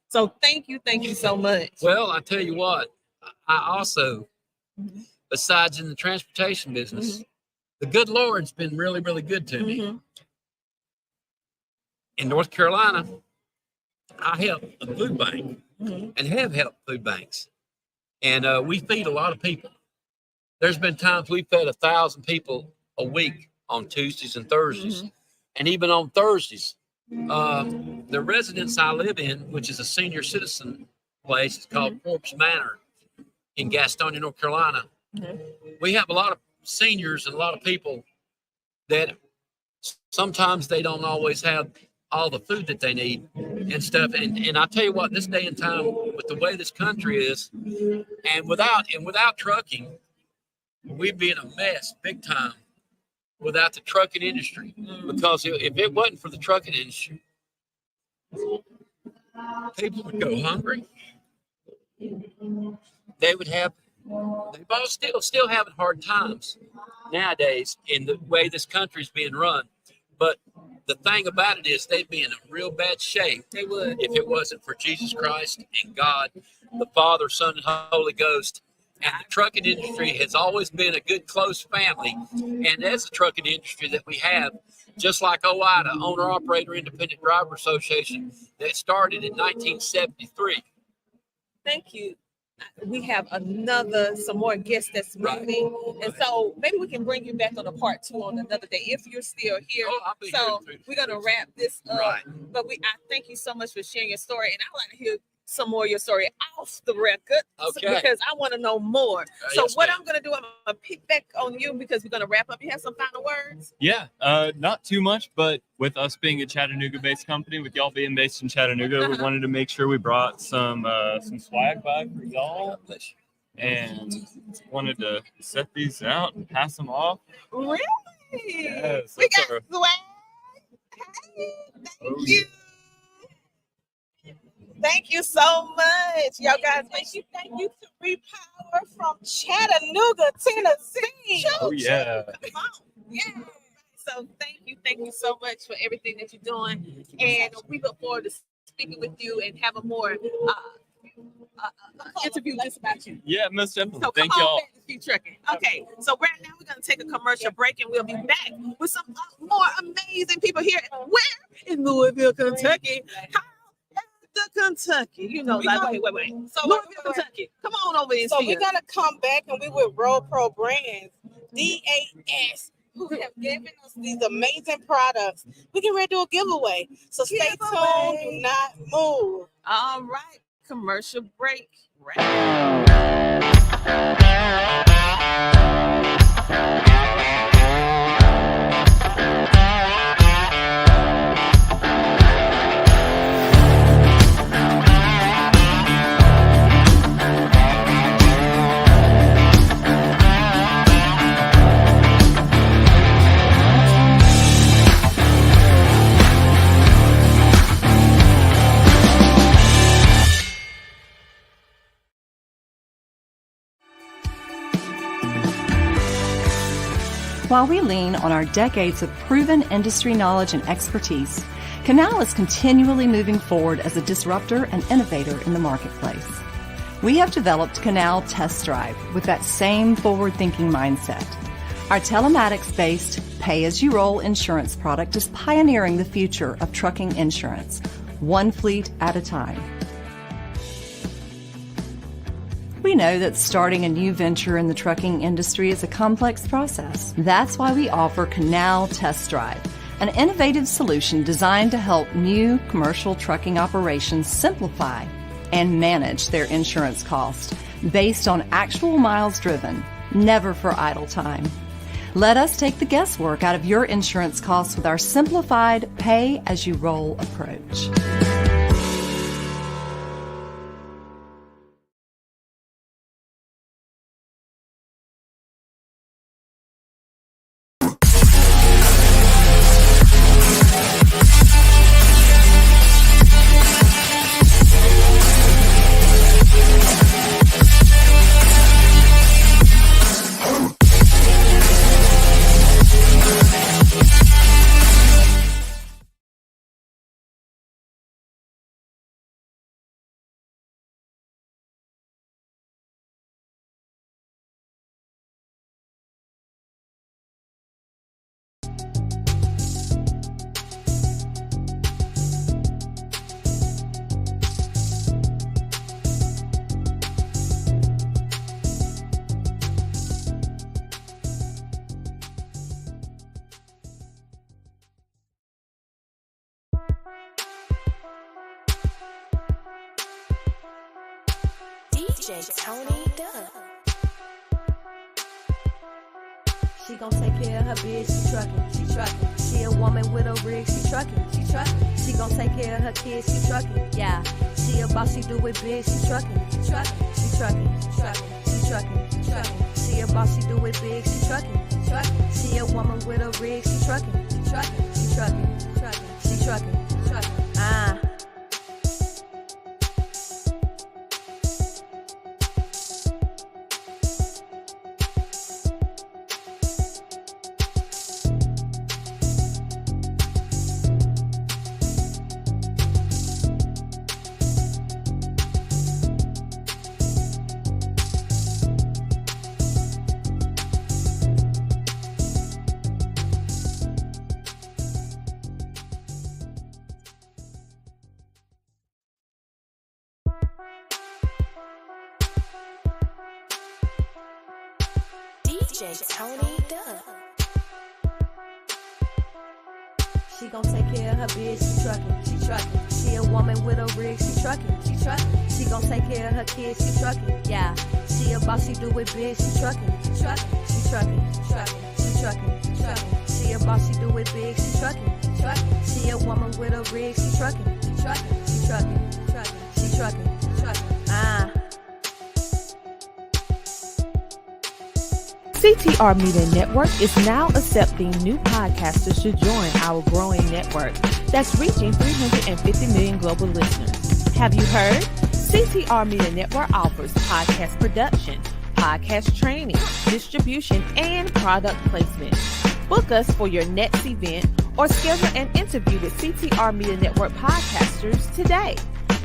So thank you so much. Well, I tell you what, I also, besides in the transportation business, the good Lord's been really, really good to me. In North Carolina, I help a food bank and have helped food banks. And we feed a lot of people. There's been times we've fed 1,000 people a week on Tuesdays and Thursdays. And even on Thursdays, the residence I live in, which is a senior citizen place, it's called Forbes Manor in Gastonia, North Carolina. We have a lot of seniors and a lot of people that sometimes they don't always have all the food that they need and stuff. And I tell you what, this day and time, with the way this country is, and without trucking, we'd be in a mess big time without the trucking industry. Because if it wasn't for the trucking industry, people would go hungry. They would have, they've all still having hard times nowadays in the way this country's being run. But the thing about it is they'd be in a real bad shape. They would. If it wasn't for Jesus Christ and God, the Father, Son, and Holy Ghost. And the trucking industry has always been a good, close family. And as a trucking industry that we have, just like OIDA, Owner Operator Independent Driver Association, that started in 1973. Thank you. We have some more guests that's moving. And so maybe we can bring you back on a part 2 on another day if you're still here. So we're going to wrap this up. But I thank you so much for sharing your story. And I want to hear some more of your story off the record, because I want to know more. So what I'm going to do, I'm going to pick back on you because we're going to wrap up. You have some final words? Yeah, not too much, but with us being a Chattanooga-based company, with y'all being based in Chattanooga, we wanted to make sure we brought some swag by for y'all, and wanted to set these out and pass them off. Really? Yes, we got swag. Hey, thank you. Thank you so much. Y'all guys, thank you to Repower from Chattanooga, Tennessee. Oh, yeah. Come on. Yeah. So thank you so much for everything that you're doing. And we look forward to speaking with you and have a more interview just about you. Yeah, most definitely. So Thank come on y'all. back to Keep Trucking. Okay, so right now we're going to take a commercial break and we'll be back with some more amazing people here. Where? In Louisville, Kentucky. Kentucky, you know, like wait. So Louisville, Kentucky. Come on over and so see we're us. gonna come back and we with RoadPro Brands, DAS, who have given us these amazing products. We can ready to do a giveaway. So stay tuned, do not move. All right, commercial break. While we lean on our decades of proven industry knowledge and expertise, Canal is continually moving forward as a disruptor and innovator in the marketplace. We have developed Canal Test Drive with that same forward-thinking mindset. Our telematics-based pay-as-you-roll insurance product is pioneering the future of trucking insurance, one fleet at a time. We know that starting a new venture in the trucking industry is a complex process. That's why we offer Canal Test Drive, an innovative solution designed to help new commercial trucking operations simplify and manage their insurance costs based on actual miles driven, never for idle time. Let us take the guesswork out of your insurance costs with our simplified pay-as-you-roll approach. DJ Tony Dubb. She gon' take care of her bitch, she truckin'. She a woman with a rig, she truckin'. She gon' take care of her kids, she truckin'. Yeah, she a boss, she do it big, she truckin'. She truckin'. She a boss, she do it big, she truckin'. She a woman with a rig, she truckin'. She truckin'. Ah. DJ Tony Dubb. She gon' take care of her bitch, she truckin'. She a woman with a rig, she truckin'. She gon' take care of her kids, she truckin'. Yeah, she a boss, she do it big, she truckin'. She truckin'. She a boss, she do it big, she truckin'. She a woman with a rig, she truckin'. She truckin'. Ah. CTR Media Network is now accepting new podcasters to join our growing network that's reaching 350 million global listeners. Have you heard? CTR Media Network offers podcast production, podcast training, distribution, and product placement. Book us for your next event or schedule an interview with CTR Media Network podcasters today.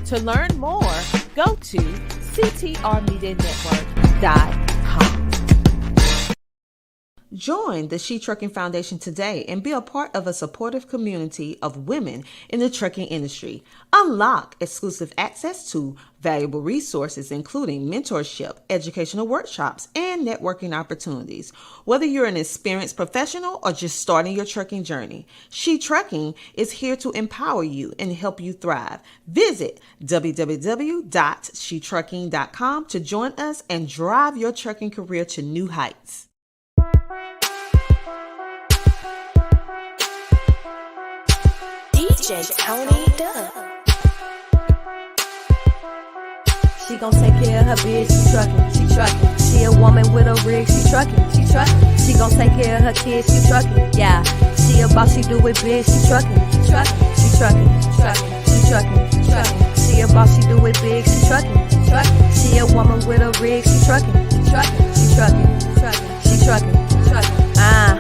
To learn more, go to ctrmedianetwork.com. Join the She Trucking Foundation today and be a part of a supportive community of women in the trucking industry. Unlock exclusive access to valuable resources, including mentorship, educational workshops, and networking opportunities. Whether you're an experienced professional or just starting your trucking journey, She Trucking is here to empower you and help you thrive. Visit www.shetrucking.com to join us and drive your trucking career to new heights. DJ Tony Dubb. She gon' take care of her bitch, she truckin'. She a woman with a rig, she truckin'. She gon' take care of her kids, she truckin'. Yeah, she a boss, she do it big, she truckin'. She a boss, she do it big, she truckin'. She a woman with a rig, she truckin'. She truckin'. Ah.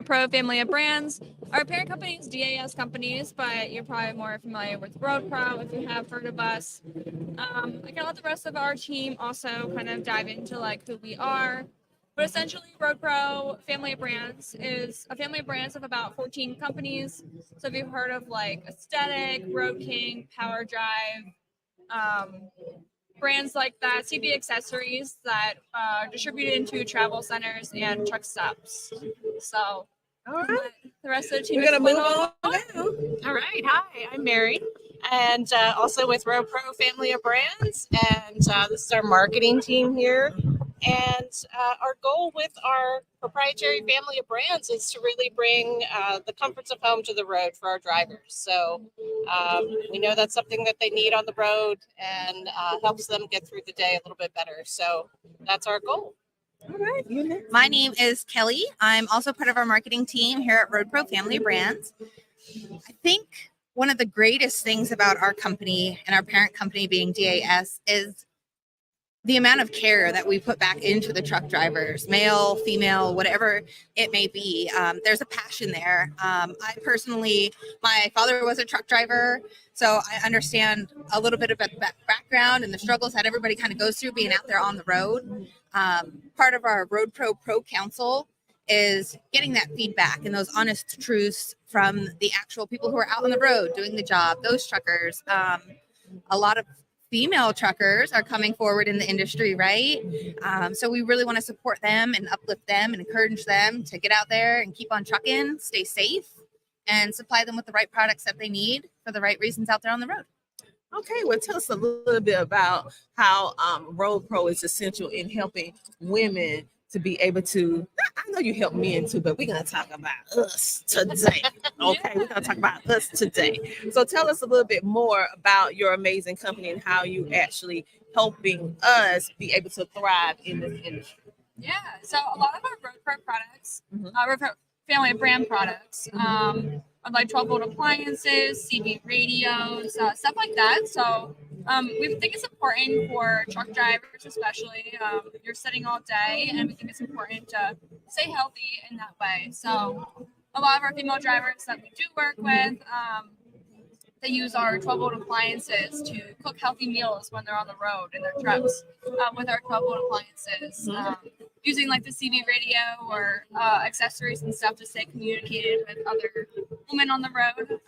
RoadPro family of brands. Our parent company is DAS Companies, but you're probably more familiar with RoadPro if you have heard of us. I can let the rest of our team also kind of dive into like who we are. But essentially, RoadPro family of brands is a family of brands of about 14 companies. So if you've heard of like Aesthetic, Road King, Power Drive, brands like that, CB accessories that are distributed into travel centers and truck stops. So, all right, the rest of the team. We're gonna move on. All right. Hi, I'm Mary, and also with RoadPro family of brands, and this is our marketing team here. And our goal with our proprietary family of brands is to really bring the comforts of home to the road for our drivers. So we know that's something that they need on the road and helps them get through the day a little bit better. So that's our goal. All right. My name is Kelly. I'm also part of our marketing team here at RoadPro Family of Brands. I think one of the greatest things about our company and our parent company being DAS is the amount of care that we put back into the truck drivers, male, female, whatever it may be. There's a passion there. I personally, my father was a truck driver, so I understand a little bit about the background and the struggles that everybody kind of goes through being out there on the road. Part of our RoadPro Pro Council is getting that feedback and those honest truths from the actual people who are out on the road doing the job, those truckers. A lot of female truckers are coming forward in the industry, right? So we really want to support them and uplift them and encourage them to get out there and keep on trucking, stay safe, and supply them with the right products that they need for the right reasons out there on the road. Okay, well, tell us a little bit about how RoadPro is essential in helping women to be able to. I know you help men too, but we're gonna talk about us today. Okay, we're gonna talk about us today. So tell us a little bit more about your amazing company and how you actually helping us be able to thrive in this industry. Yeah, so a lot of our RoadPro products, RoadPro family of brand products, are like 12-volt appliances, CB radios, stuff like that. So we think it's important for truck drivers, especially. You're sitting all day, and we think it's important to stay healthy in that way. So a lot of our female drivers that we do work with, they use our 12-volt appliances to cook healthy meals when they're on the road in their trucks with our 12-volt appliances. Using like the CB radio or accessories and stuff to stay communicated with other women on the road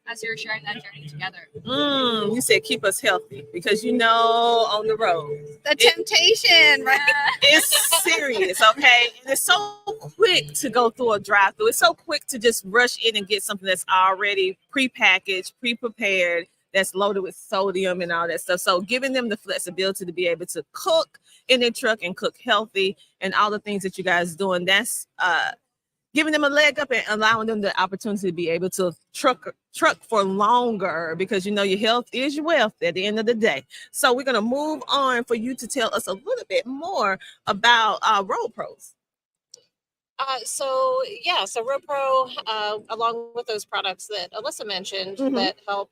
as you're sharing that journey together. You said keep us healthy because on the road. The temptation, right? It's serious, okay? And it's so quick to go through a drive-through. It's so quick to just rush in and get something that's already pre-packaged, pre-prepared, that's loaded with sodium and all that stuff. So giving them the flexibility to be able to cook in their truck and cook healthy and all the things that you guys are doing, that's giving them a leg up and allowing them the opportunity to be able to truck for longer because your health is your wealth at the end of the day. So we're going to move on for you to tell us a little bit more about RoadPros. So RoadPro, along with those products that Alyssa mentioned that help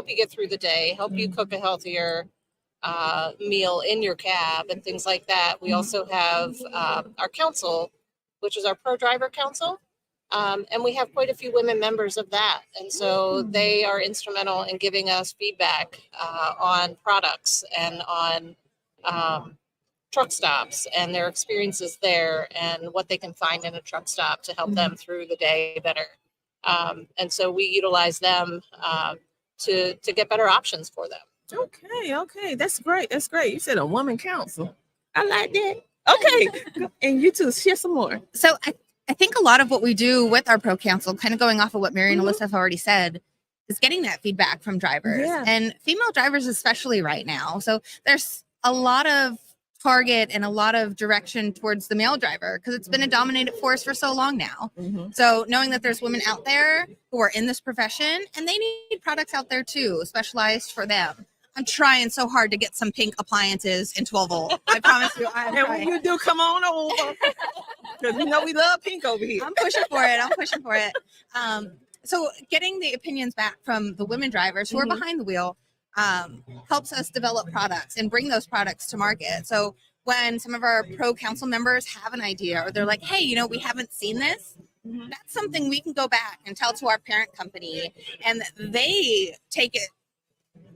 you get through the day, help you cook a healthier meal in your cab and things like that. We also have our council, which is our Pro Driver Council. And we have quite a few women members of that. And so they are instrumental in giving us feedback on products and on truck stops and their experiences there and what they can find in a truck stop to help them through the day better. And so we utilize them to get better options for them. Okay. That's great. You said a woman council. I like that. Okay. And you two, share some more. So I think a lot of what we do with our Pro Council, kind of going off of what Mary and Alyssa have already said, is getting that feedback from drivers and female drivers, especially right now. So there's a lot of target and a lot of direction towards the male driver because it's been a dominated force for so long now. So knowing that there's women out there who are in this profession and they need products out there too, specialized for them. I'm trying so hard to get some pink appliances in 12-volt. I promise you. And when you do, come on over. Because we love pink over here. I'm pushing for it. So getting the opinions back from the women drivers who are behind the wheel helps us develop products and bring those products to market. So when some of our pro council members have an idea or they're like, hey, you know, we haven't seen this. That's something we can go back and tell to our parent company, and they take it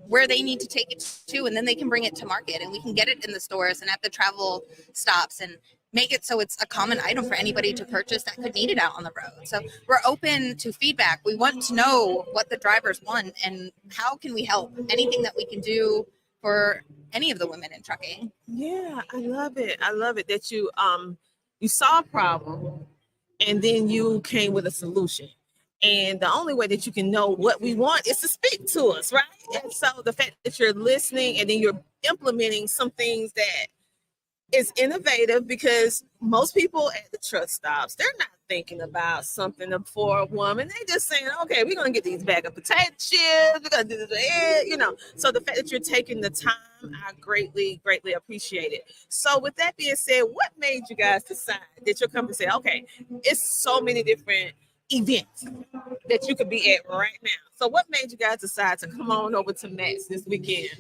where they need to take it to, and then they can bring it to market, and we can get it in the stores and at the travel stops and make it so it's a common item for anybody to purchase that could need it out on the road. So we're open to feedback. We want to know what the drivers want and how can we help. Anything that we can do for any of the women in trucking. Yeah, I love it. I love it that you saw a problem and then you came with a solution. And the only way that you can know what we want is to speak to us, right? And so the fact that you're listening and then you're implementing some things that is innovative, because most people at the truck stops, they're not thinking about something for a woman. They just saying, okay, we're going to get these bag of potato chips. We're going to do this, you know. So the fact that you're taking the time, I greatly, greatly appreciate it. So with that being said, what made you guys decide that your company said, okay, it's so many different events that you could be at right now. So what made you guys decide to come on over to Matt's this weekend?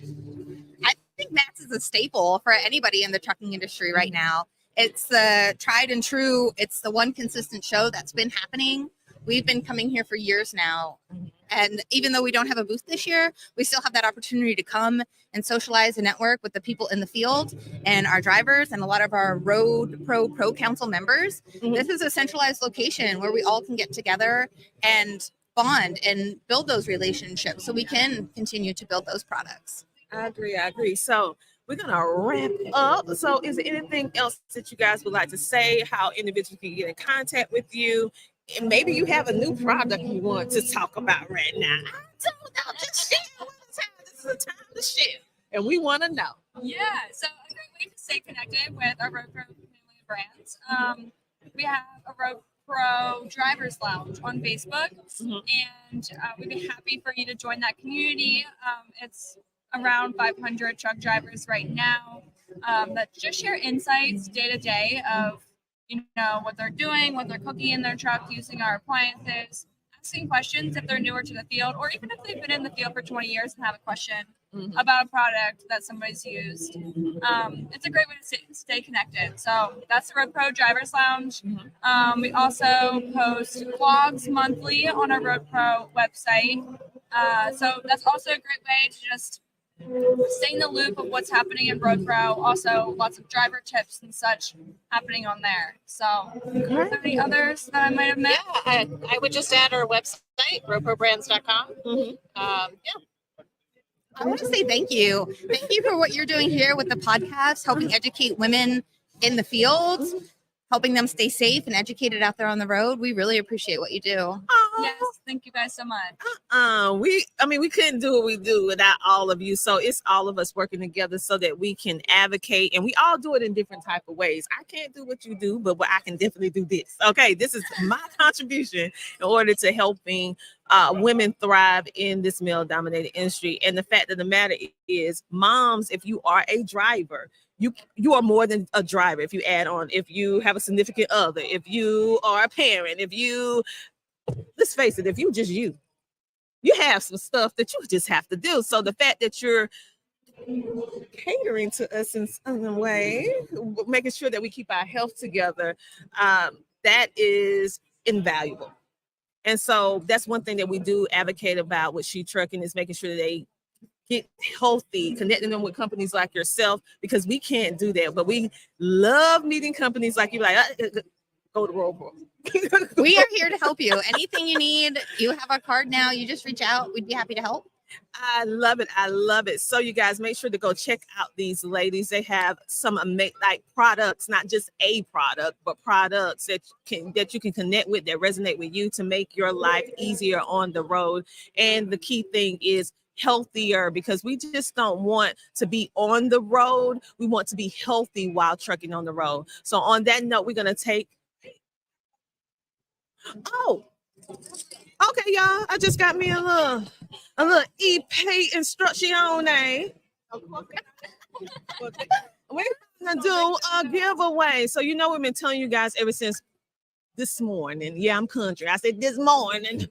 I think Matt's is a staple for anybody in the trucking industry right now. It's the tried and true. It's the one consistent show that's been happening. We've been coming here for years now. And even though we don't have a booth this year, we still have that opportunity to come and socialize and network with the people in the field and our drivers and a lot of our RoadPro Pro Council members. This is a centralized location where we all can get together and bond and build those relationships so we can continue to build those products. I agree. So we're gonna wrap up. So is there anything else that you guys would like to say, how individuals can get in contact with you? And maybe you have a new product you want to talk about right now. I don't know. Just share with us. This is a time to share. And we want to know. Yeah, so a great way to stay connected with our RoadPro family of brands. We have a RoadPro Drivers Lounge on Facebook, and we'd be happy for you to join that community. It's around 500 truck drivers right now that just share insights day to day of, you know, what they're doing, what they're cooking in their truck, using our appliances, asking questions if they're newer to the field, or even if they've been in the field for 20 years and have a question about a product that somebody's used. It's a great way to stay connected. So that's the RoadPro Drivers Lounge. We also post vlogs monthly on our RoadPro website. So that's also a great way to just stay in the loop of what's happening in RoadPro. Also, lots of driver tips and such happening on there. So, are there any others that I might have missed? Yeah, I would just add our website, roadprobrands.com. I want to say thank you. Thank you for what you're doing here with the podcast, helping educate women in the field, helping them stay safe and educated out there on the road. We really appreciate what you do. Yes, thank you guys so much. We couldn't do what we do without all of you. So it's all of us working together so that we can advocate, and we all do it in different type of ways. I can't do what you do, but I can definitely do this. Okay, this is my contribution in order to helping women thrive in this male-dominated industry. And the fact of the matter is, moms, if you are a driver, you are more than a driver. If you add on, if you have a significant other, if you are a parent, let's face it, if you have some stuff that you just have to do. So the fact that you're catering to us in some way, making sure that we keep our health together, that is invaluable. And so that's one thing that we do advocate about with She Trucking, is making sure that they get healthy, connecting them with companies like yourself, because we can't do that. But we love meeting companies like you, go to RoadPro. We are here to help you. Anything you need, you have our card now. You just reach out. We'd be happy to help. I love it. So you guys make sure to go check out these ladies. They have some like products, not just a product, but products that you can connect with, that resonate with you, to make your life easier on the road. And the key thing is healthier, because we just don't want to be on the road. We want to be healthy while trucking on the road. So on that note, we're going to take. Oh, okay, y'all. I just got me a little EP instruction on a. We're gonna do a giveaway. So we've been telling you guys ever since this morning. Yeah, I'm country. I said this morning.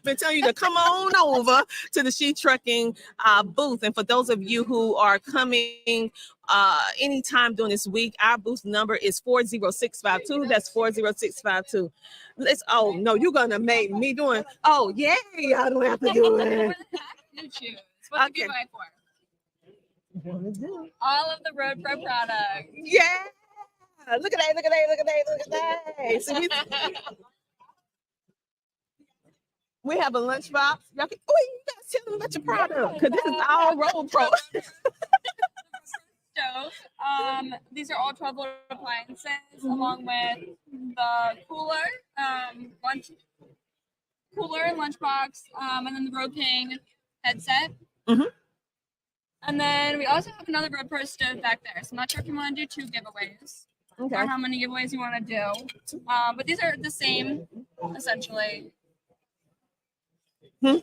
been telling you to come on over to the She Trucking booth. And for those of you who are coming anytime during this week, our booth number is 40652. That's 40652. Oh no, you're gonna make me doing. Oh yeah, I don't have to do it. You choose. What's the giveaway for? All of the RoadPro products. Yeah. Look at that, look at that, look at that, look at that. So we have a lunchbox. Y'all can, oh, you guys tell them about your product because this is all RoadPro. Stove. These are all 12-volt appliances, along with the cooler, lunchbox, and then the RoadPing headset. And then we also have another RoadPro stove back there. So I'm not sure if you want to do 2 giveaways or how many giveaways you want to do. But these are the same, essentially. We're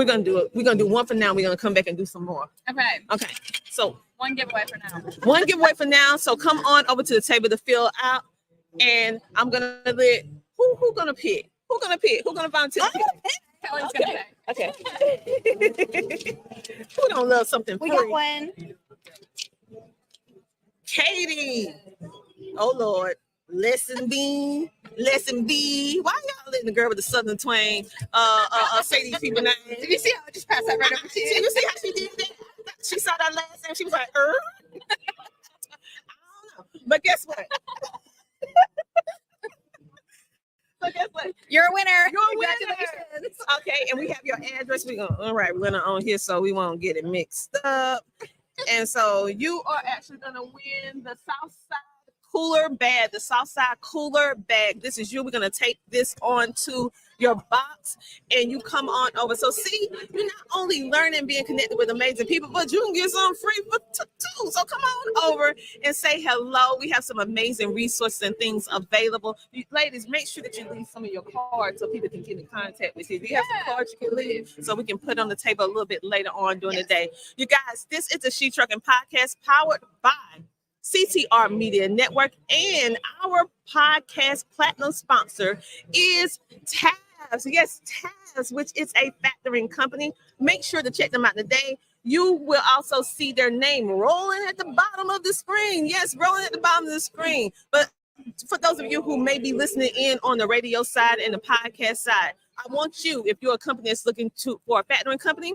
gonna do it. We're gonna do one for now. We're gonna come back and do some more. Okay. Okay. So 1 giveaway for now. 1 giveaway for now. So come on over to the table to fill out, and I'm gonna let who gonna pick? Who gonna pick? Who gonna volunteer? Kelly's gonna pick. Okay. Who don't love something free? We got one. Katie. Oh Lord. Lesson B. Why y'all letting the girl with the southern twang say these people names? Did you see how I just passed that right over to you? You see how she did that? She saw that last name. She was like, I don't know. But guess what? You're a winner. Congratulations. Okay, and we have your address. We're gonna on here so we won't get it mixed up. And so you are actually gonna win the Southside cooler bag, the Southside cooler bag. This is you. We're gonna take this onto your box and you come on over. So see, you're not only learning, being connected with amazing people, but you can get some free too. So come on over and say hello. We have some amazing resources and things available. Ladies, make sure that you leave some of your cards so people can get in contact with you. Do you have some cards you can leave so we can put on the table a little bit later on during the day? You guys, this is the She Trucking Podcast powered by CTR Media Network, and our podcast platinum sponsor is TAFS. Yes, TAFS, which is a factoring company. Make sure to check them out today. You will also see their name rolling at the bottom of the screen. Yes, rolling at the bottom of the screen. But for those of you who may be listening in on the radio side and the podcast side, I want you, if you're a company that's looking for a factoring company,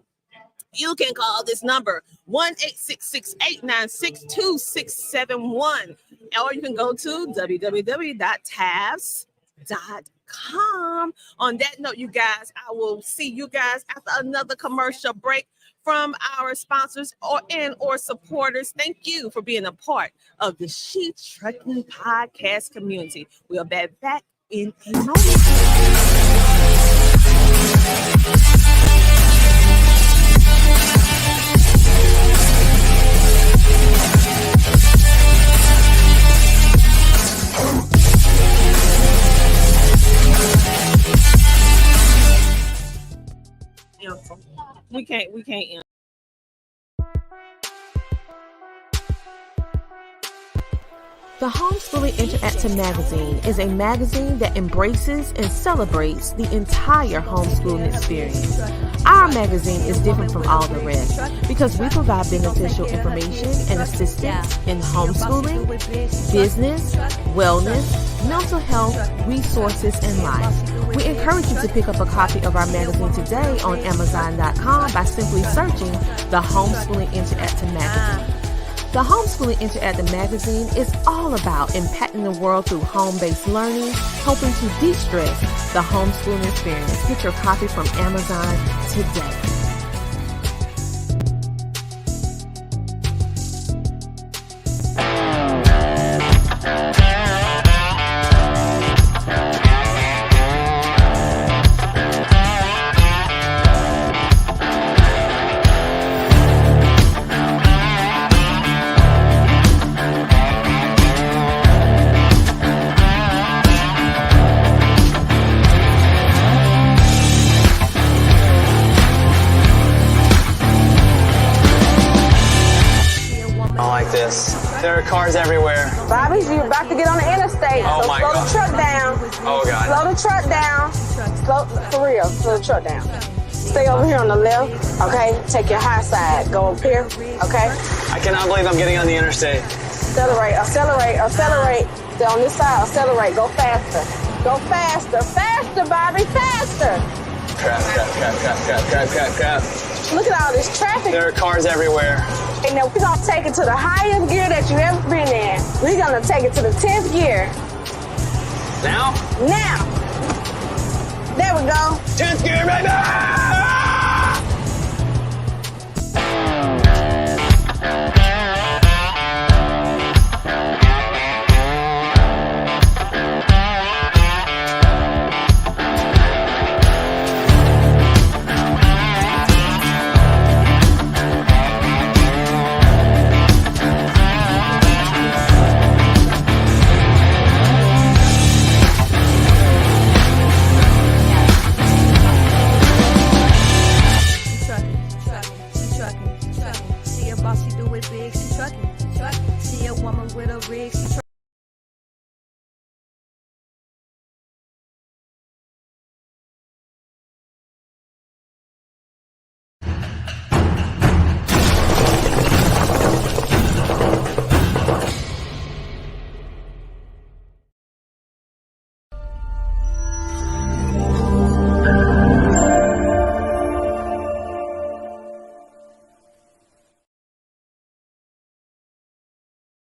you can call this number 1-866-896-2671, or you can go to www.tafs.com. On that note, you guys, I will see you guys after another commercial break from our sponsors or supporters. Thank you for being a part of the She Trucking Podcast community. We'll be back in a moment. We can't end. The Homeschooling Interactive Magazine is a magazine that embraces and celebrates the entire homeschooling experience. Our magazine is different from all the rest because we provide beneficial information and assistance in homeschooling, business, wellness, mental health, resources, and life. We encourage you to pick up a copy of our magazine today on Amazon.com by simply searching the Homeschooling Interactive Magazine. The Homeschooling Interactive Magazine is all about impacting the world through home-based learning, helping to de-stress the homeschooling experience. Get your copy from Amazon today. There are cars everywhere. Bobby, you're about to get on the interstate. Oh so my slow God. the truck down. Oh God. Slow the truck down. slow, for real, slow the truck down. Stay over here on the left, okay? Take your high side, go up here, okay? I cannot believe I'm getting on the interstate. Accelerate, accelerate, accelerate. Stay on this side, accelerate, go faster. Go faster, faster, Bobby, faster. Crap, crap, crap, crap, crap, crap, crap, crap. Look at all this traffic. There are cars everywhere. And now we're gonna take it to the highest gear that you've ever been in. We're gonna take it to the 10th gear. Now? Now. There we go. 10th gear, baby!